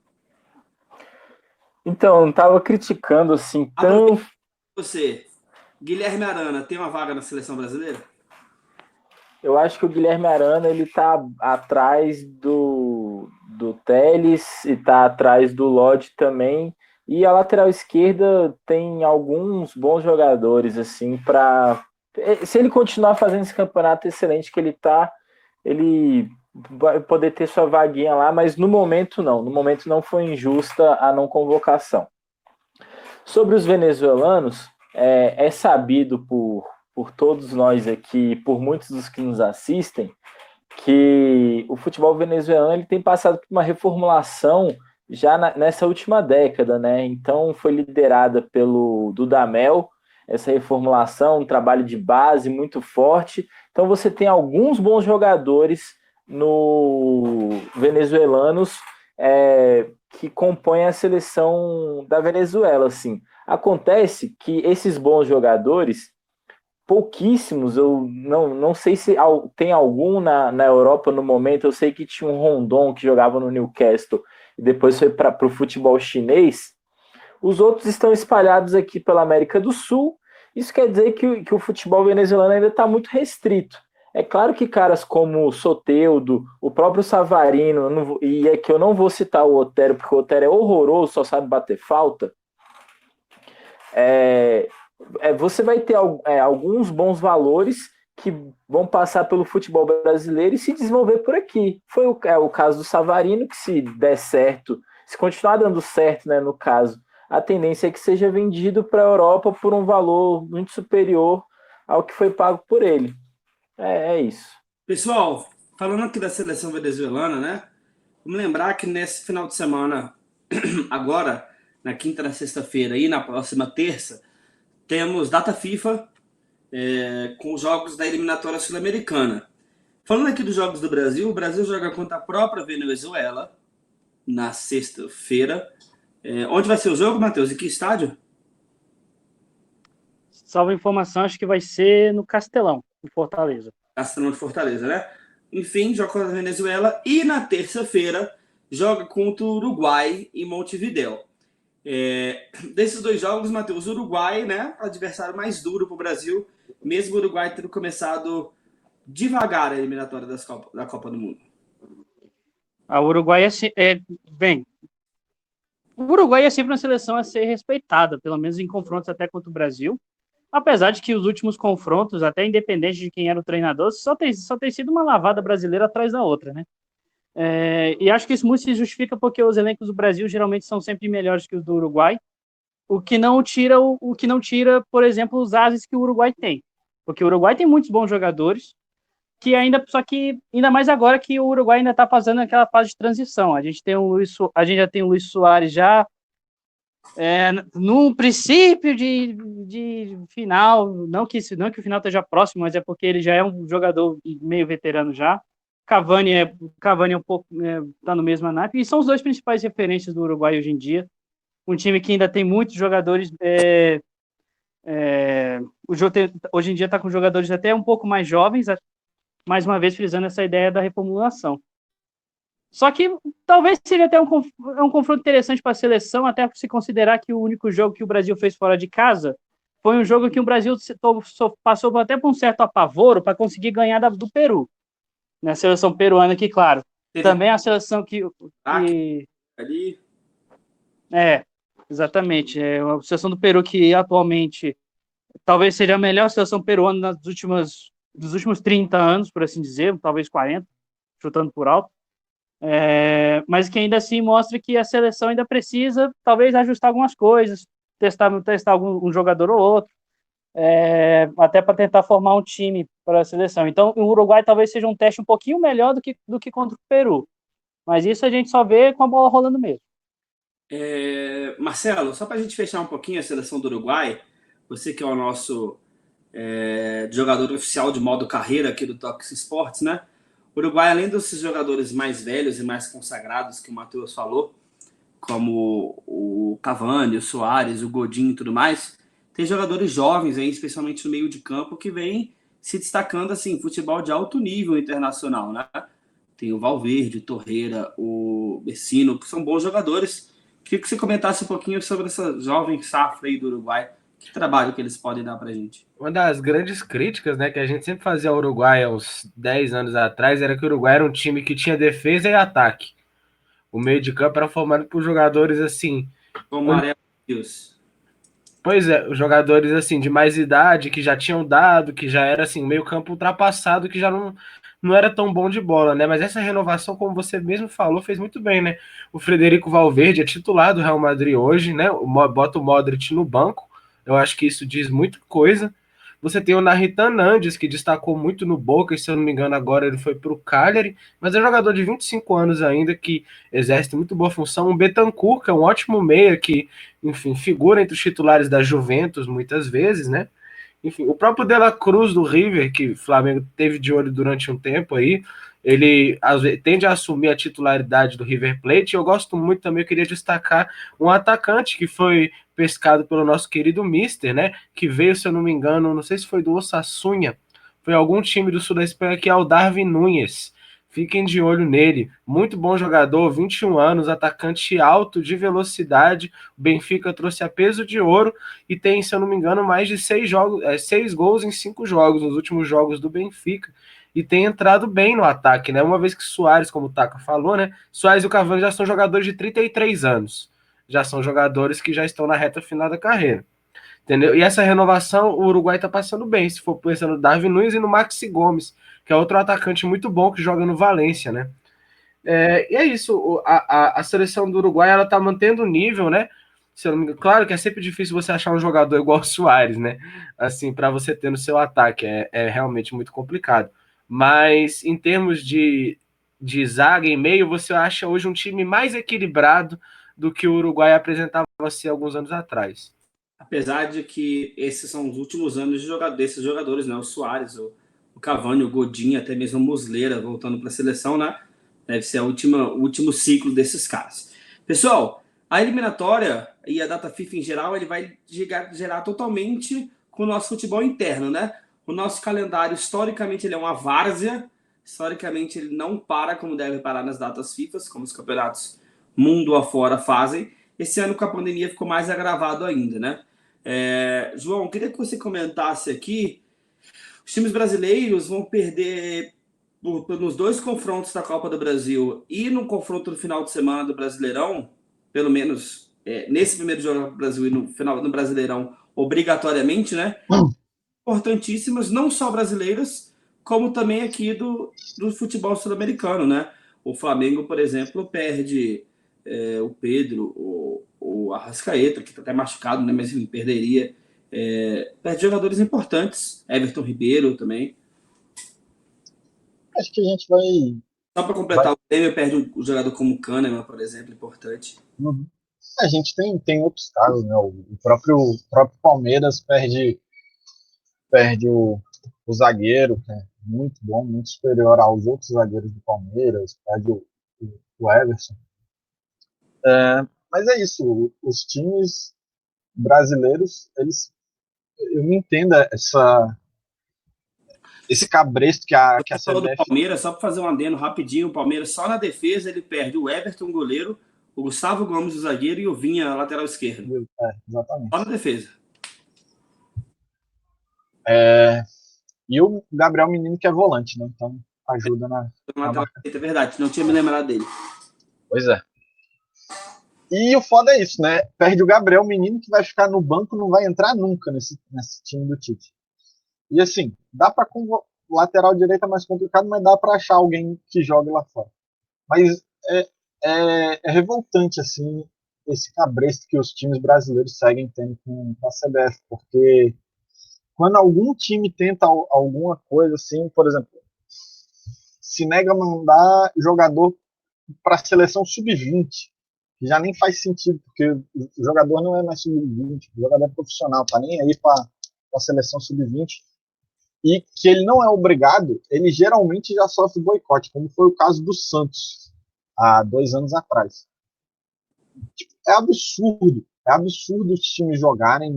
Então, não tava criticando assim tão... Você, Guilherme Arana, tem uma vaga na seleção brasileira? Eu acho que o Guilherme Arana ele tá atrás do do Telles e tá atrás do Lodge também. E a lateral esquerda tem alguns bons jogadores, assim, para se ele continuar fazendo esse campeonato excelente que ele tá, ele vai poder ter sua vaguinha lá, mas no momento não. No momento não foi injusta a não convocação. Sobre os venezuelanos, é sabido por todos nós aqui, por muitos dos que nos assistem, que o futebol venezuelano ele tem passado por uma reformulação já nessa última década, né? Então foi liderada pelo Dudamel, essa reformulação, um trabalho de base muito forte. Então você tem alguns bons jogadores no venezuelanos que compõem a seleção da Venezuela, assim. Acontece que esses bons jogadores, pouquíssimos, eu não sei se tem algum na Europa no momento, eu sei que tinha um Rondon que jogava no Newcastle e depois foi para o futebol chinês. Os outros estão espalhados aqui pela América do Sul. Isso quer dizer que o futebol venezuelano ainda está muito restrito. É claro que caras como o Soteldo, o próprio Savarino, e é que eu não vou citar o Otero, porque o Otero é horroroso, só sabe bater falta. Você vai ter alguns bons valores que vão passar pelo futebol brasileiro e se desenvolver por aqui. Foi o caso do Savarino, que se der certo, se continuar dando certo, né, no caso, a tendência é que seja vendido para a Europa por um valor muito superior ao que foi pago por ele. É isso. Pessoal, falando aqui da seleção venezuelana, né? Vamos lembrar que nesse final de semana, agora, na quinta e na sexta-feira e na próxima terça, temos data FIFA com os jogos da eliminatória sul-americana. Falando aqui dos jogos do Brasil, o Brasil joga contra a própria Venezuela na sexta-feira. Onde vai ser o jogo, Matheus? Em que estádio? Salvo informação, acho que vai ser no Castelão, em Fortaleza. Castelão de Fortaleza, né? Enfim, joga contra a Venezuela. E na terça-feira, joga contra o Uruguai em Montevidéu. Desses dois jogos, Matheus, o Uruguai, né? O adversário mais duro para o Brasil, mesmo o Uruguai tendo começado devagar a eliminatória da Copa do Mundo. O Uruguai o Uruguai é sempre uma seleção a ser respeitada, pelo menos em confrontos até contra o Brasil. Apesar de que os últimos confrontos, até independente de quem era o treinador, só tem sido uma lavada brasileira atrás da outra, né? E acho que isso muito se justifica porque os elencos do Brasil geralmente são sempre melhores que os do Uruguai, o que não tira, por exemplo, os ases que o Uruguai tem. Porque o Uruguai tem muitos bons jogadores, só que ainda mais agora que o Uruguai ainda está fazendo aquela fase de transição. A gente já tem o Luis Soares já no princípio de final, não que o final esteja próximo, mas é porque ele já é um jogador meio veterano já. Cavani é um pouco, tá no mesmo naipe, e são os dois principais referências do Uruguai hoje em dia. Um time que ainda tem muitos jogadores. Hoje em dia está com jogadores até um pouco mais jovens, mais uma vez frisando essa ideia da reformulação. Só que talvez seja até um confronto interessante para a seleção, até se considerar que o único jogo que o Brasil fez fora de casa foi um jogo que o Brasil passou até por um certo apavoro para conseguir ganhar do Peru. Na seleção peruana, que, claro, também é a seleção que ali. Exatamente. É a seleção do Peru que atualmente talvez seja a melhor seleção peruana dos últimos 30 anos, por assim dizer, talvez 40, chutando por alto. Mas que ainda assim mostra que a seleção ainda precisa, talvez, ajustar algumas coisas, testar um jogador ou outro, até para tentar formar um time para a seleção. Então, o Uruguai talvez seja um teste um pouquinho melhor do que contra o Peru. Mas isso a gente só vê com a bola rolando mesmo. Marcelo, só para a gente fechar um pouquinho a seleção do Uruguai, você que é o nosso jogador oficial de modo carreira aqui do Tox Sports, né? O Uruguai, além desses jogadores mais velhos e mais consagrados que o Matheus falou, como o Cavani, o Soares, o Godinho e tudo mais, tem jogadores jovens aí, especialmente no meio de campo, que vem se destacando assim, futebol de alto nível internacional, né? Tem o Valverde, o Torreira, o Vecino, que são bons jogadores. Queria que você comentasse um pouquinho sobre essa jovem safra aí do Uruguai, que trabalho que eles podem dar pra gente. Uma das grandes críticas, né, que a gente sempre fazia ao Uruguai há uns 10 anos atrás, era que o Uruguai era um time que tinha defesa e ataque. O meio de campo era formado por jogadores assim. Como Amarelo Deus. Pois é, os jogadores assim de mais idade, que já tinham dado, que já era assim, meio campo ultrapassado, que já não era tão bom de bola, né? Mas essa renovação, como você mesmo falou, fez muito bem, né? O Frederico Valverde é titular do Real Madrid hoje, né? Bota o Modric no banco. Eu acho que isso diz muita coisa. Você tem o Nathan Nandes, que destacou muito no Boca, e se eu não me engano agora ele foi para o Cagliari, mas é um jogador de 25 anos ainda, que exerce muito boa função. O Bentancur, que é um ótimo meia, que, enfim, figura entre os titulares da Juventus muitas vezes, né? Enfim, o próprio De La Cruz do River, que o Flamengo teve de olho durante um tempo aí, ele tende a assumir a titularidade do River Plate. E eu gosto muito também, eu queria destacar um atacante que foi pescado pelo nosso querido Mister, né? Que veio, se eu não me engano, não sei se foi do Osasuna, foi algum time do sul da Espanha, que é o Darwin Núñez. Fiquem de olho nele. Muito bom jogador, 21 anos, atacante alto, de velocidade. O Benfica trouxe a peso de ouro e tem, se eu não me engano, mais de 6 gols em 5 jogos, nos últimos jogos do Benfica. E tem entrado bem no ataque, né? Uma vez que Suárez, como o Taka falou, né? Suárez e o Cavani já são jogadores de 33 anos. Já são jogadores que já estão na reta final da carreira. Entendeu? E essa renovação, o Uruguai tá passando bem, se for pensando no Darwin Núñez e no Maxi Gomes, que é outro atacante muito bom que joga no Valência, né? E é isso, a seleção do Uruguai, ela tá mantendo o nível, né? Se eu não me engano, claro que é sempre difícil você achar um jogador igual o Suárez, né? Assim, para você ter no seu ataque, é realmente muito complicado. Mas em termos de zaga e meio, você acha hoje um time mais equilibrado do que o Uruguai apresentava ser alguns anos atrás. Apesar de que esses são os últimos anos desses jogadores, né? O Suárez, o Cavani, o Godinho, até mesmo o Muslera voltando para a seleção, né? Deve ser o último ciclo desses caras. Pessoal, a eliminatória e a data FIFA em geral, ele vai gerar totalmente com o nosso futebol interno, né? O nosso calendário, historicamente, ele é uma várzea. Historicamente, ele não para como deve parar nas datas FIFA, como os campeonatos mundo afora fazem. Esse ano, com a pandemia, ficou mais agravado ainda, né? João, queria que você comentasse aqui. Os times brasileiros vão perder nos 2 confrontos da Copa do Brasil e no confronto do final de semana do Brasileirão, pelo menos nesse primeiro jogo do Brasil e no final do Brasileirão, obrigatoriamente, né? Importantíssimas, não só brasileiras, como também aqui do futebol sul-americano, né? O Flamengo, por exemplo, perde o Pedro, o Arrascaeta, que está até machucado, né? Mas ele perderia. Perde jogadores importantes, Everton Ribeiro também. Acho que a gente vai. Só para completar o prêmio, perde um jogador como Kahneman, por exemplo, importante. Uhum. A gente tem outros casos, né? O próprio Palmeiras perde o zagueiro, que é muito bom, muito superior aos outros zagueiros do Palmeiras, perde o Everson. Mas é isso, os times brasileiros, eu não entendo esse cabresto que a Falou do CBF... Palmeiras, só para fazer um adendo rapidinho, o Palmeiras só na defesa ele perde o Everton, goleiro, o Gustavo Gomes, o zagueiro, e o Vinha, lateral esquerdo. Exatamente. Só na defesa. E o Gabriel Menino, que é volante, né? Então ajuda na Lateral esquerdo, é verdade, não tinha me lembrado dele. Pois é. E o foda é isso, né? Perde o Gabriel Menino, que vai ficar no banco, não vai entrar nunca nesse time do Tite. E assim, dá para lateral direito é mais complicado, mas dá para achar alguém que jogue lá fora. Mas é revoltante, assim, esse cabresto que os times brasileiros seguem tendo com a CBF, porque quando algum time tenta alguma coisa assim, por exemplo, se nega a mandar jogador para a seleção sub-20, que já nem faz sentido, porque o jogador não é mais sub-20, o jogador é profissional, tá nem aí para a seleção sub-20, e que ele não é obrigado, ele geralmente já sofre boicote, como foi o caso do Santos, há 2 anos atrás. É absurdo os times jogarem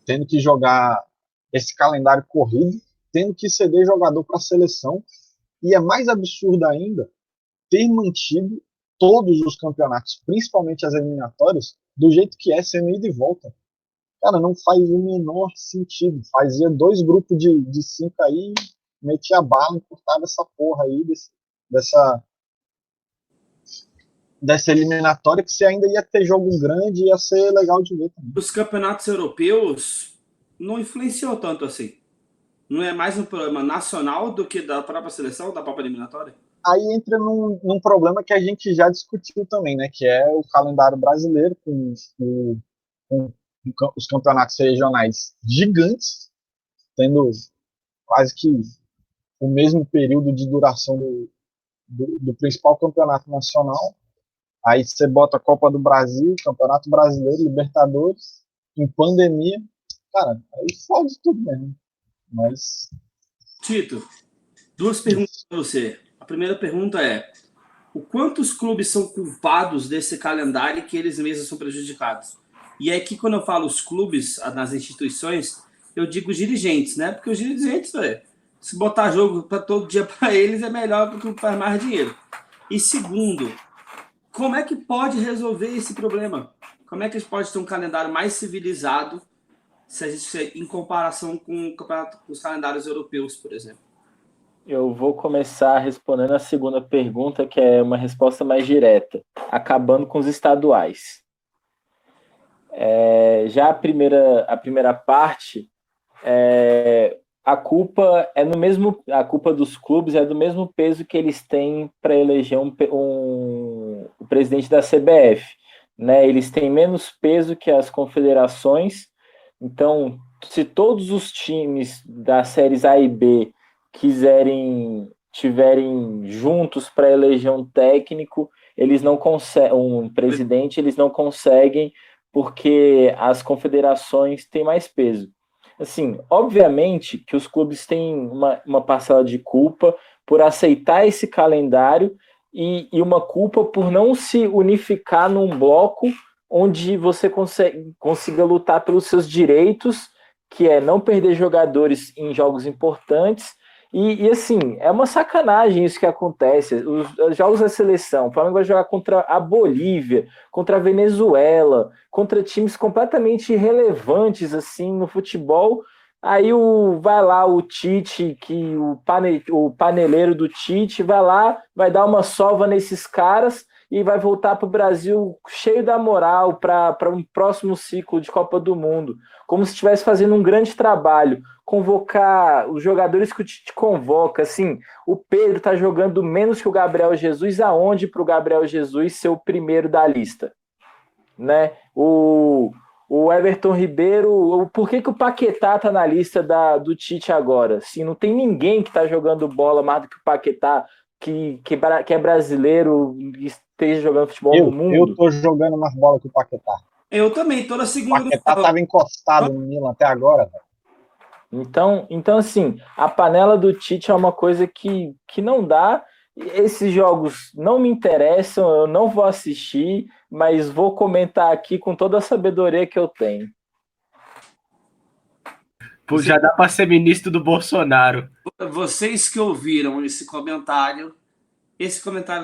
tendo que jogar esse calendário corrido, tendo que ceder jogador para a seleção, e é mais absurdo ainda ter mantido todos os campeonatos, principalmente as eliminatórias, do jeito que é, sendo ida e volta. Cara, não faz o menor sentido. Fazia 2 grupos de 5 aí, metia a bala, encurtava essa porra aí dessa eliminatória, que você ainda ia ter jogo grande e ia ser legal de ver também. Os campeonatos europeus não influenciou tanto assim. Não é mais um problema nacional do que da própria seleção, da própria eliminatória? Aí entra num problema que a gente já discutiu também, né? Que é o calendário brasileiro com os campeonatos regionais gigantes, tendo quase que o mesmo período de duração do principal campeonato nacional. Aí você bota a Copa do Brasil, Campeonato Brasileiro, Libertadores, em pandemia. Cara, aí fode tudo mesmo. Mas. Tito, duas perguntas para você. A primeira pergunta é: o quanto os clubes são culpados desse calendário que eles mesmos são prejudicados? E aqui, quando eu falo os clubes, nas instituições, eu digo os dirigentes, né? Porque os dirigentes, se botar jogo para todo dia para eles, é melhor porque o clube faz mais dinheiro. E segundo, como é que pode resolver esse problema? Como é que a gente pode ter um calendário mais civilizado se a gente, em comparação com os calendários europeus, por exemplo? Eu vou começar respondendo a segunda pergunta, que é uma resposta mais direta, acabando com os estaduais. Já a primeira parte, a culpa dos clubes é do mesmo peso que eles têm para eleger o presidente da CBF, né? Eles têm menos peso que as confederações. Então, se todos os times das séries A e B tiverem juntos para eleger um técnico, eles não conseguem, um presidente, eles não conseguem, porque as confederações têm mais peso. Assim, obviamente que os clubes têm uma parcela de culpa por aceitar esse calendário e uma culpa por não se unificar num bloco onde você consiga lutar pelos seus direitos, que é não perder jogadores em jogos importantes. E assim, é uma sacanagem isso que acontece. Os jogos da seleção, o Flamengo vai jogar contra a Bolívia, contra a Venezuela, contra times completamente irrelevantes assim no futebol. Aí vai lá o Tite, o paneleiro do Tite, vai lá, vai dar uma sova nesses caras e vai voltar para o Brasil cheio da moral para um próximo ciclo de Copa do Mundo, como se estivesse fazendo um grande trabalho, convocar os jogadores que o Tite convoca. Assim, o Pedro está jogando menos que o Gabriel Jesus, aonde para o Gabriel Jesus ser o primeiro da lista, né? O Everton Ribeiro, por que o Paquetá está na lista do Tite agora? Assim, não tem ninguém que está jogando bola mais do que o Paquetá, que é brasileiro e esteja jogando futebol no mundo. Eu tô jogando mais bola que o Paquetá. Eu também, toda segunda. O Paquetá estava encostado no Milan até agora, velho. Então, assim, a panela do Tite é uma coisa que não dá. Esses jogos não me interessam, eu não vou assistir, mas vou comentar aqui com toda a sabedoria que eu tenho. Pô, já dá para ser ministro do Bolsonaro. Vocês que ouviram esse comentário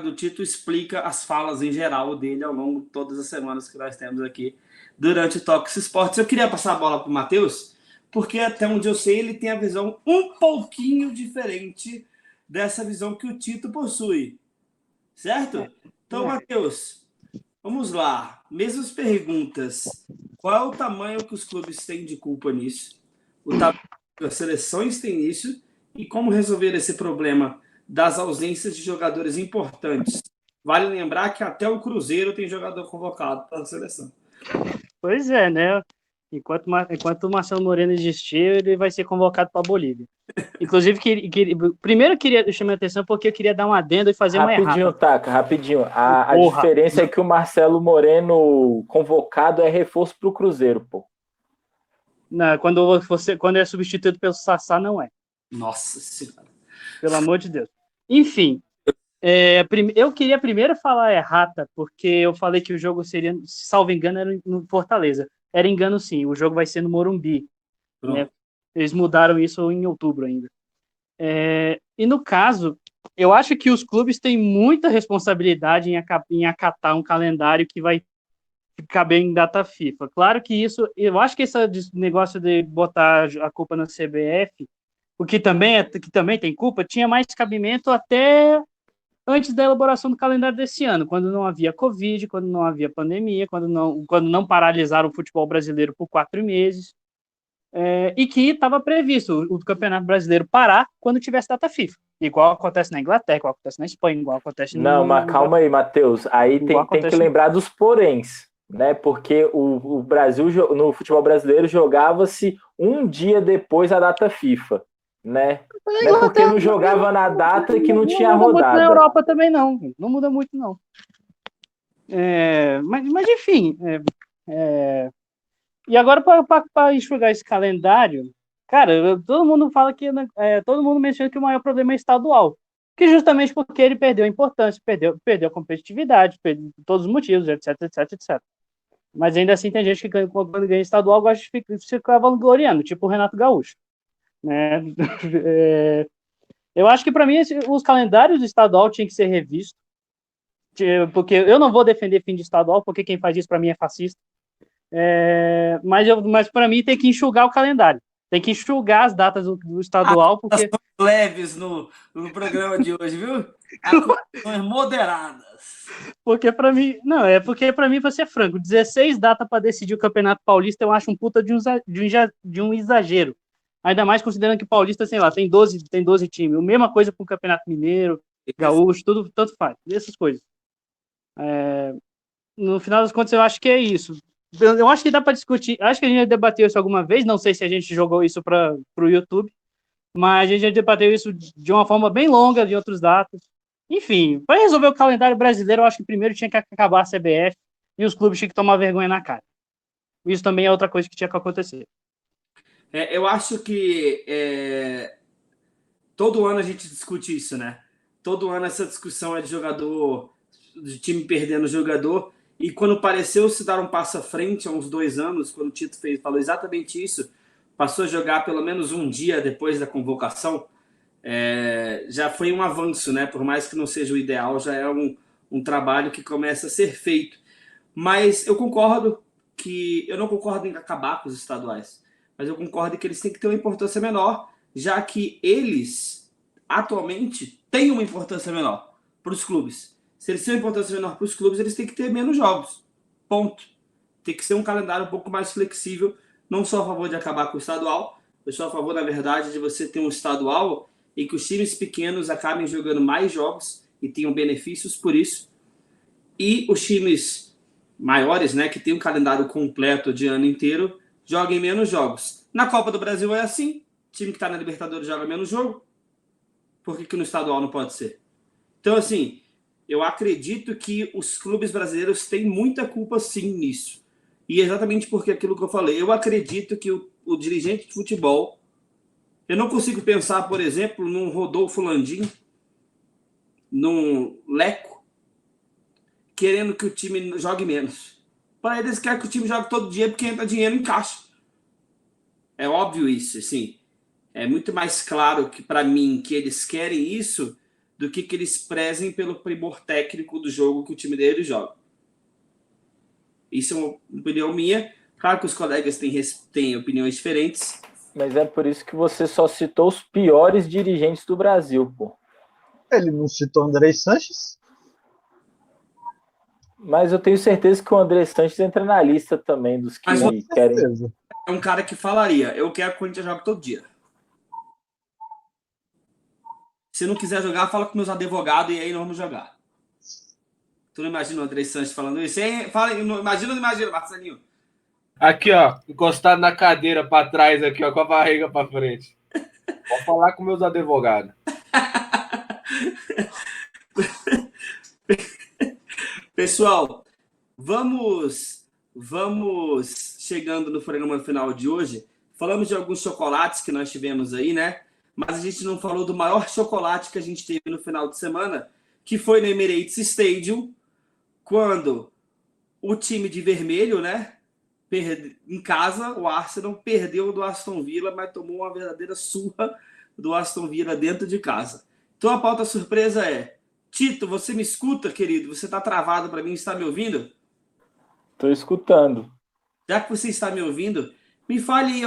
do Tito explica as falas em geral dele ao longo de todas as semanas que nós temos aqui durante o Toques Esportes. Eu queria passar a bola para o Matheus, porque até onde eu sei ele tem a visão um pouquinho diferente dessa visão que o Tito possui, certo? Então, Matheus, vamos lá. Mesmas perguntas. Qual é o tamanho que os clubes têm de culpa nisso? O tamanho que as seleções têm nisso? E como resolver esse problema das ausências de jogadores importantes? Vale lembrar que até o Cruzeiro tem jogador convocado para a seleção. Pois é, né? Enquanto o Marcelo Moreno existir, ele vai ser convocado para a Bolívia. Inclusive, primeiro eu queria chamar a atenção porque eu queria dar um adendo e fazer uma errata. Rapidinho. A diferença é que o Marcelo Moreno convocado é reforço para o Cruzeiro, pô. Não, quando é substituído pelo Sassá, não é. Nossa Senhora. Pelo amor de Deus. Enfim, eu queria primeiro falar errata, porque eu falei que o jogo seria, salvo engano, era no Fortaleza. Era engano, sim. O jogo vai ser no Morumbi. Né? Eles mudaram isso em outubro ainda. E no caso, eu acho que os clubes têm muita responsabilidade em acatar um calendário que vai caber em data FIFA. Claro que isso, eu acho que esse negócio de botar a culpa na CBF, o que também tem culpa, tinha mais cabimento até antes da elaboração do calendário desse ano, quando não havia Covid, quando não havia pandemia, quando não paralisaram o futebol brasileiro por 4 meses, e que estava previsto o Campeonato Brasileiro parar quando tivesse data FIFA. Igual acontece na Inglaterra, igual acontece na Espanha, igual acontece Não, mas calma aí, Matheus. Aí tem que lembrar dos poréns, né? Porque o Brasil, no futebol brasileiro, jogava-se um dia depois da data FIFA, né? Não é porque não jogava na data que não tinha rodada. Não muda muito na Europa também, não. Não muda muito, não. Mas enfim. E agora, para enxugar esse calendário, cara, todo mundo fala que. Todo mundo menciona que o maior problema é estadual. Que justamente porque ele perdeu a importância, perdeu a competitividade, perdeu todos os motivos, etc, etc, etc. Mas ainda assim tem gente que quando ganha estadual gosta de ficar vangloriando, tipo o Renato Gaúcho. Né? Eu acho que para mim os calendários do estadual tinham que ser revistos, porque eu não vou defender fim de estadual, porque quem faz isso para mim é fascista. Mas para mim tem que enxugar o calendário, tem que enxugar as datas do estadual, porque leves no programa de hoje, viu? Acusações moderadas. Porque para mim, vou ser franco, 16 datas para decidir o Campeonato Paulista eu acho um puta de um exagero. Ainda mais considerando que Paulista, sei lá, tem 12 times. A mesma coisa com o Campeonato Mineiro, Gaúcho, tudo, tanto faz. Essas coisas. No final das contas, eu acho que é isso. Eu acho que dá para discutir. Acho que a gente já debateu isso alguma vez. Não sei se a gente jogou isso para o YouTube. Mas a gente já debateu isso de uma forma bem longa, de outros datas. Enfim, para resolver o calendário brasileiro, eu acho que primeiro tinha que acabar a CBF e os clubes tinham que tomar vergonha na cara. Isso também é outra coisa que tinha que acontecer. Eu acho que todo ano a gente discute isso, né? Todo ano essa discussão é de jogador, de time perdendo jogador. E quando pareceu se dar um passo à frente, há uns 2 anos, quando o Tito falou exatamente isso, passou a jogar pelo menos um dia depois da convocação, já foi um avanço, né? Por mais que não seja o ideal, já é um trabalho que começa a ser feito. Mas eu não concordo em acabar com os estaduais, mas eu concordo que eles têm que ter uma importância menor, já que eles, atualmente, têm uma importância menor para os clubes. Se eles têm uma importância menor para os clubes, eles têm que ter menos jogos. Ponto. Tem que ser um calendário um pouco mais flexível. Não sou a favor de acabar com o estadual, eu sou a favor, na verdade, de você ter um estadual e que os times pequenos acabem jogando mais jogos e tenham benefícios por isso. E os times maiores, né, que tem um calendário completo de ano inteiro, joguem menos jogos. Na Copa do Brasil é assim. O time que está na Libertadores joga menos jogo. Por que no estadual não pode ser? Então, assim, eu acredito que os clubes brasileiros têm muita culpa, sim, nisso. E exatamente porque aquilo que eu falei. Eu acredito que o dirigente de futebol... Eu não consigo pensar, por exemplo, num Rodolfo Landim, num Leco, querendo que o time jogue menos. Para eles querem que o time jogue todo dia porque entra dinheiro em caixa. É óbvio isso, assim. É muito mais claro que para mim que eles querem isso do que eles prezem pelo primor técnico do jogo que o time deles joga. Isso é uma opinião minha. Claro que os colegas têm opiniões diferentes. Mas é por isso que você só citou os piores dirigentes do Brasil, pô. Ele não citou André Sanches? Mas eu tenho certeza que o André Sanches entra na lista também dos que querem. É um cara que falaria: eu quero que o Corinthians jogue todo dia. Se não quiser jogar, fala com meus advogados e aí nós vamos jogar. Tu não imagina o André Sanches falando isso? Imagina, Marcelinho. Aqui, ó, encostado na cadeira para trás, aqui, ó, com a barriga para frente. Vou falar com meus advogados. Pessoal, vamos chegando no programa final de hoje. Falamos de alguns chocolates que nós tivemos aí, né? Mas a gente não falou do maior chocolate que a gente teve no final de semana, que foi no Emirates Stadium, quando o time de vermelho, né? Em casa, o Arsenal perdeu do Aston Villa, mas tomou uma verdadeira surra do Aston Villa dentro de casa. Então a pauta surpresa é: Tito, você me escuta, querido? Você está travado para mim, está me ouvindo? Estou escutando. Já que você está me ouvindo, me fale aí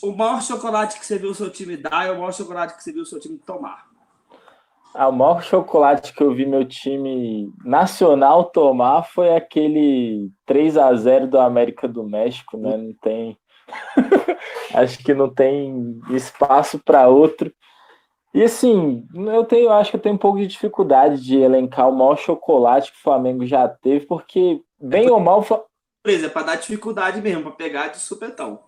o maior chocolate que você viu o seu time dar e o maior chocolate que você viu o seu time tomar. O maior chocolate que eu vi meu time nacional tomar foi aquele 3-0 do América do México, né? Não tem. Acho que não tem espaço para outro. E assim, acho que eu tenho um pouco de dificuldade de elencar o maior chocolate que o Flamengo já teve, porque, bem ou mal, É para dar dificuldade mesmo, para pegar de supetão.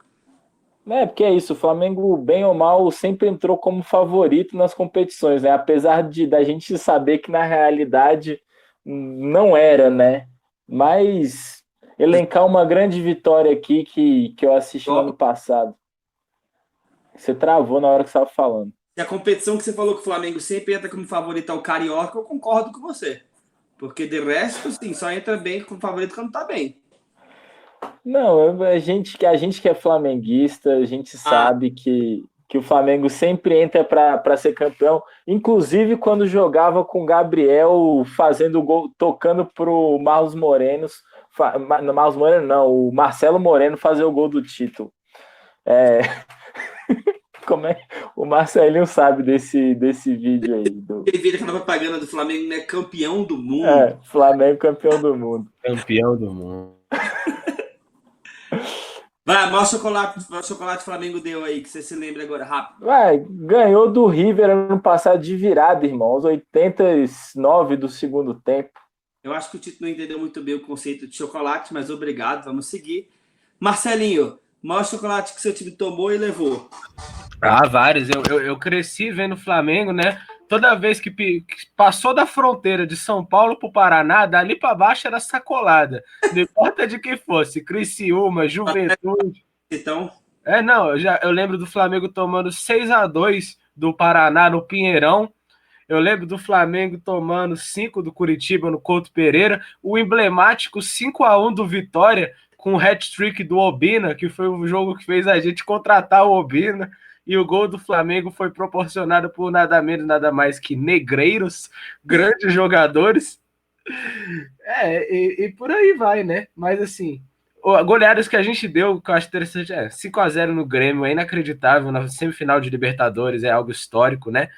porque é isso, o Flamengo, bem ou mal, sempre entrou como favorito nas competições, né? Apesar da gente saber que na realidade não era, né? Mas elencar uma grande vitória aqui que eu assisti no ano passado. Você travou na hora que você estava falando. E a competição que você falou que o Flamengo sempre entra como favorito ao Carioca, eu concordo com você. Porque de resto, sim, só entra bem como favorito quando tá bem. Não, a gente que é flamenguista, a gente sabe que o Flamengo sempre entra para ser campeão. Inclusive quando jogava com o Gabriel fazendo gol, tocando pro Marlos Moreno. Marlos Moreno não, o Marcelo Moreno fazer o gol do título. Como é? O Marcelinho sabe desse vídeo aí. Ele vira aquela propaganda do Flamengo, né? Campeão do mundo. Flamengo campeão do mundo. Campeão do mundo. Vai, maior chocolate Flamengo deu aí, que você se lembra agora, rápido. Ganhou do River ano passado de virada, irmão, aos 89 do segundo tempo. Eu acho que o Tito não entendeu muito bem o conceito de chocolate, mas obrigado, vamos seguir. Marcelinho, maior chocolate que seu time tomou e levou? Vários. Eu cresci vendo o Flamengo, né? Toda vez que passou da fronteira de São Paulo para o Paraná, dali para baixo era sacolada. Não importa de quem fosse, Criciúma, Juventude. Então, Não, eu lembro do Flamengo tomando 6-2 do Paraná no Pinheirão. Eu lembro do Flamengo tomando 5 do Curitiba no Couto Pereira. O emblemático 5-1 do Vitória, com o hat-trick do Obina, que foi o jogo que fez a gente contratar o Obina. E o gol do Flamengo foi proporcionado por nada menos, nada mais que negreiros, grandes jogadores. E por aí vai, né? Mas assim, goleadas que a gente deu, que eu acho interessante, 5-0 no Grêmio, é inacreditável, na semifinal de Libertadores, é algo histórico, né?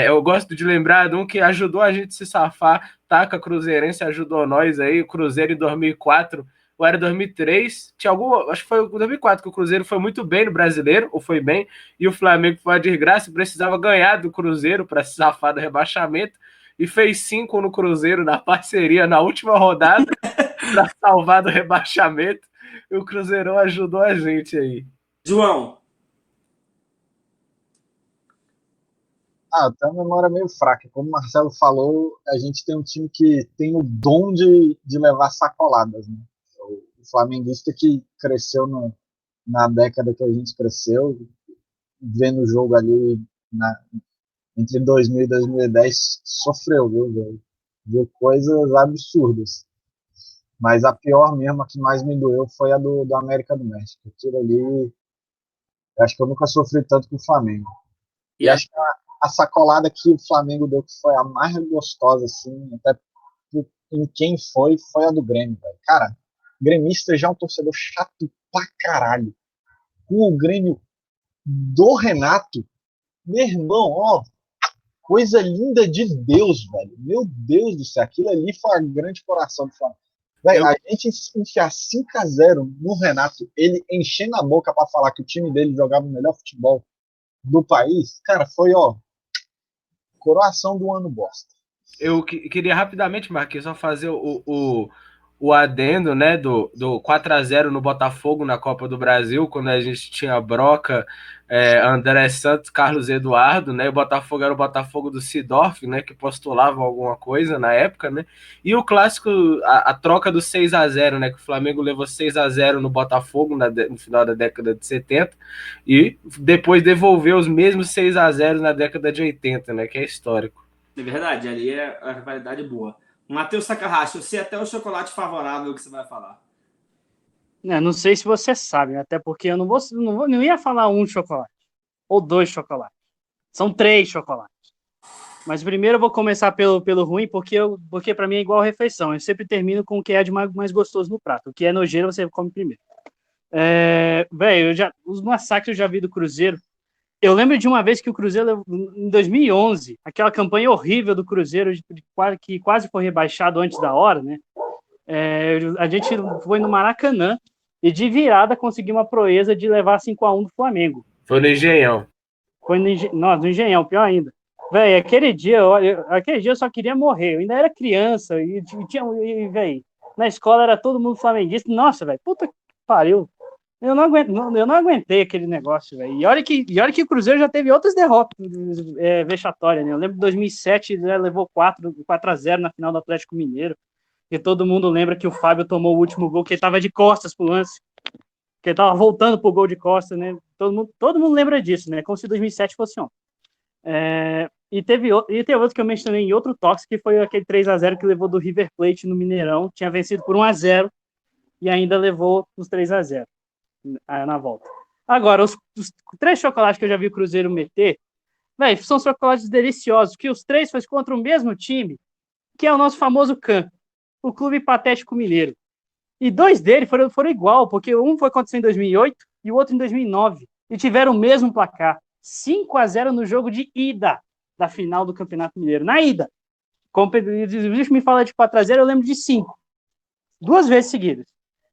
Eu gosto de lembrar de um que ajudou a gente a se safar, Taca Cruzeirense ajudou nós aí, o Cruzeiro em 2004, ou era 2003, tinha algum, acho que foi 2004 que o Cruzeiro foi muito bem no Brasileiro, ou foi bem, e o Flamengo foi a desgraça, precisava ganhar do Cruzeiro para se safar do rebaixamento, e fez 5 no Cruzeiro na parceria na última rodada para salvar do rebaixamento, e o Cruzeirão ajudou a gente aí. João. Tem uma memória meio fraca. Como o Marcelo falou, a gente tem um time que tem o dom de levar sacoladas, né? O flamenguista que cresceu na década que a gente cresceu, vendo o jogo ali entre 2000 e 2010, sofreu, viu coisas absurdas. Mas a pior mesmo, a que mais me doeu, foi a do América do México. Aquilo ali, acho que eu nunca sofri tanto com o Flamengo. E acho que a sacolada que o Flamengo deu, que foi a mais gostosa, assim, até em quem foi a do Grêmio, velho. Cara, gremista já é um torcedor chato pra caralho. Com o Grêmio do Renato, meu irmão, ó, coisa linda de Deus, velho. Meu Deus do céu, aquilo ali foi a grande coração do Flamengo. Véio, a gente enfiar 5-0 no Renato, ele enchendo a boca pra falar que o time dele jogava o melhor futebol do país, cara, foi, ó, coroação do ano bosta. Eu queria rapidamente, Marquinhos, só fazer o adendo, né, do 4-0 no Botafogo na Copa do Brasil, quando a gente tinha Broca, André Santos, Carlos Eduardo, né, o Botafogo era o Botafogo do Seedorf, né, que postulava alguma coisa na época, né, e o clássico, a troca do 6-0, né, que o Flamengo levou 6-0 no Botafogo no final da década de 70, e depois devolveu os mesmos 6-0 na década de 80, né, que é histórico. É verdade, ali é a rivalidade boa. Matheus Takahashi, eu sei até o chocolate favorável que você vai falar. Não sei se você sabe, até porque eu não ia falar um chocolate ou 2 chocolates. São 3 chocolates. Mas primeiro eu vou começar pelo ruim, porque para mim é igual a refeição. Eu sempre termino com o que é de mais gostoso no prato. O que é nojeiro você come primeiro. Velho, os massacres eu já vi do Cruzeiro. Eu lembro de uma vez que o Cruzeiro, em 2011, aquela campanha horrível do Cruzeiro, que quase foi rebaixado antes da hora, né? A gente foi no Maracanã e de virada conseguiu uma proeza de levar 5-1 do Flamengo. Foi no Engenhão. Foi no Engenhão, pior ainda. Véi, aquele dia eu só queria morrer. Eu ainda era criança véi, na escola era todo mundo flamenguista. Nossa, velho, puta que pariu. Eu não aguentei aquele negócio, velho. E olha que o Cruzeiro já teve outras derrotas vexatórias, né? Eu lembro de 2007, né, levou 4-0 na final do Atlético Mineiro. E todo mundo lembra que o Fábio tomou o último gol, que ele tava de costas pro lance. Que ele tava voltando pro gol de costas, né? Todo mundo lembra disso, né? Como se 2007 fosse ontem. E teve outro que eu mencionei em outro toque, que foi aquele 3-0 que levou do River Plate no Mineirão. Tinha vencido por 1-0 e ainda levou os 3-0 na volta. Agora, os 3 chocolates que eu já vi o Cruzeiro meter, véio, são chocolates deliciosos, que os 3 foi contra o mesmo time, que é o nosso famoso CAN, o Clube Patético Mineiro. E 2 deles foram igual, porque um foi acontecido em 2008 e o outro em 2009. E tiveram o mesmo placar. 5-0 no jogo de ida da final do Campeonato Mineiro. Na ida. Como o bicho me fala de 4-0, eu lembro de 5. 2 vezes seguidas.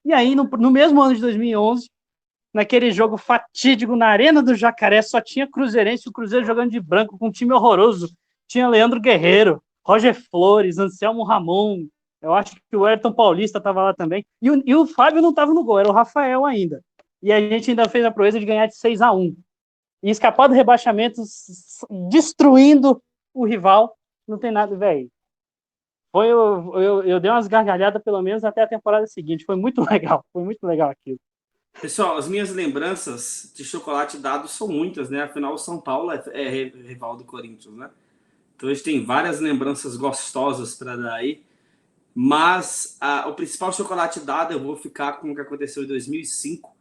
E aí, no mesmo ano de 2011, naquele jogo fatídico na Arena do Jacaré, só tinha cruzeirense, o Cruzeiro jogando de branco, com um time horroroso. Tinha Leandro Guerreiro, Roger Flores, Anselmo Ramon. Eu acho que o Ayrton Paulista estava lá também. E o Fábio não estava no gol, era o Rafael ainda. E a gente ainda fez a proeza de ganhar de 6-1. E escapar do rebaixamento, destruindo o rival. Não tem nada, velho. Eu dei umas gargalhadas, pelo menos, até a temporada seguinte. Foi muito legal aquilo. Pessoal, as minhas lembranças de chocolate dado são muitas, né? Afinal, o São Paulo é rival do Corinthians, né? Então a gente tem várias lembranças gostosas para dar aí. Mas o principal chocolate dado, eu vou ficar com o que aconteceu em 2005,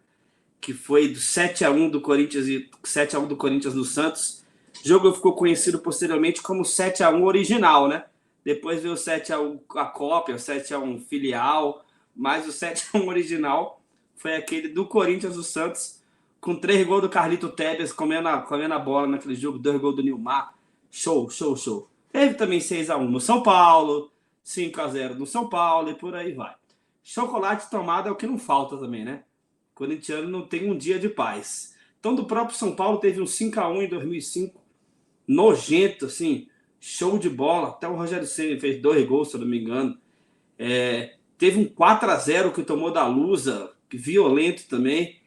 que foi do 7-1 do Corinthians e 7-1 do Corinthians no Santos. O jogo ficou conhecido posteriormente como 7-1 original, né? Depois veio o 7-1 a cópia, o 7-1 filial, mas o 7-1 original foi aquele do Corinthians do Santos, com 3 gols do Carlito Tevez comendo a bola naquele jogo, 2 gols do Nilmar. Show. Teve também 6-1 no São Paulo, 5-0 no São Paulo e por aí vai. Chocolate tomado é o que não falta também, né? O corintiano não tem um dia de paz. Então, do próprio São Paulo, teve um 5-1 em 2005. Nojento, assim. Show de bola. Até o Rogério Ceni fez 2 gols, se eu não me engano. Teve um 4-0 que tomou da Lusa, violento também.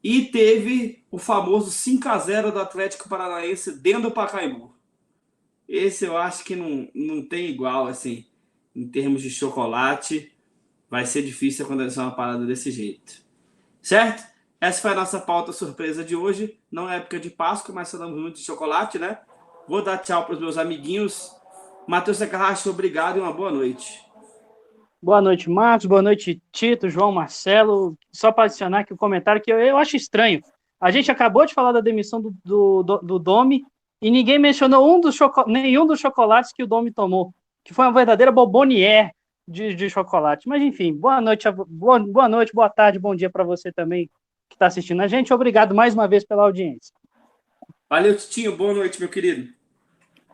E teve o famoso 5-0 do Atlético Paranaense dentro do Pacaembu. Esse eu acho que não tem igual, assim, em termos de chocolate. Vai ser difícil acontecer uma parada desse jeito. Certo? Essa foi a nossa pauta surpresa de hoje. Não é época de Páscoa, mas falamos muito de chocolate, né? Vou dar tchau para os meus amiguinhos. Matheus Takahashi, obrigado e uma boa noite. Boa noite, Marcos. Boa noite, Tito, João, Marcelo. Só para adicionar aqui o comentário que eu acho estranho. A gente acabou de falar da demissão do Domi e ninguém mencionou nenhum dos chocolates que o Domi tomou, que foi uma verdadeira bombonière de chocolate. Mas, enfim, boa noite, boa tarde, bom dia para você também que está assistindo a gente. Obrigado mais uma vez pela audiência. Valeu, Titinho. Boa noite, meu querido.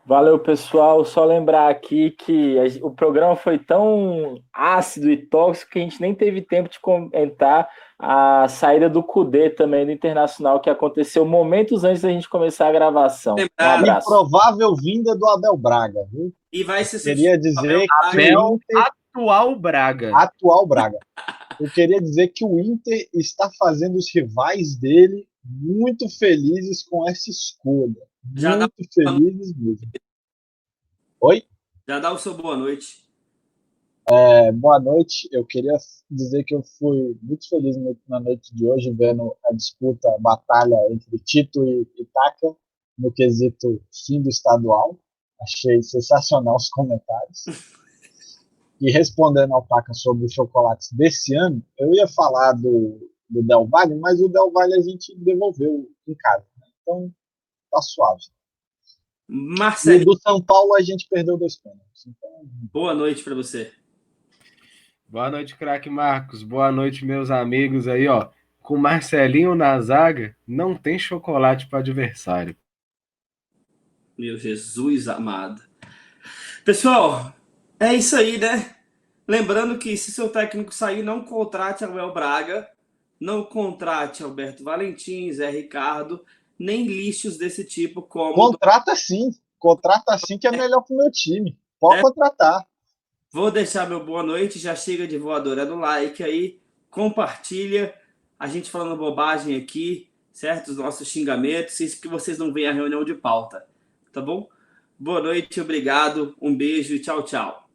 Valeu, pessoal. Só lembrar aqui que o programa foi tão ácido e tóxico que a gente nem teve tempo de comentar a saída do Kudê também do Internacional, que aconteceu momentos antes da gente começar a gravação. Um abraço. Improvável vinda do Abel Braga, viu? E vai ser Queria dizer Abel atual Braga. Atual Braga. Eu queria dizer que o Inter está fazendo os rivais dele muito felizes com essa escolha. Muito felizes mesmo. Oi? Já dá o seu boa noite. Boa noite. Eu queria dizer que eu fui muito feliz na noite de hoje vendo a disputa, a batalha entre Tito e Taka no quesito fim do estadual. Achei sensacional os comentários. E respondendo ao Taka sobre os chocolates desse ano, eu ia falar do Del Valle, mas o Del Valle a gente devolveu em casa. Né? Então, tá suave. Marcelo. E do São Paulo a gente perdeu 2 pênaltis. Então... Boa noite para você. Boa noite, craque Marcos. Boa noite, meus amigos aí, ó. Com Marcelinho na zaga, não tem chocolate para adversário. Meu Jesus amado. Pessoal, é isso aí, né? Lembrando que se seu técnico sair, não contrate Abel Braga, não contrate Alberto Valentim, Zé Ricardo, nem lixos desse tipo como... Contrata sim que é melhor pro meu time. Pode contratar. Vou deixar meu boa noite, já chega de voadora no like aí, compartilha, a gente falando bobagem aqui, certo? Os nossos xingamentos, isso que vocês não veem a reunião de pauta, tá bom? Boa noite, obrigado, um beijo e tchau, tchau.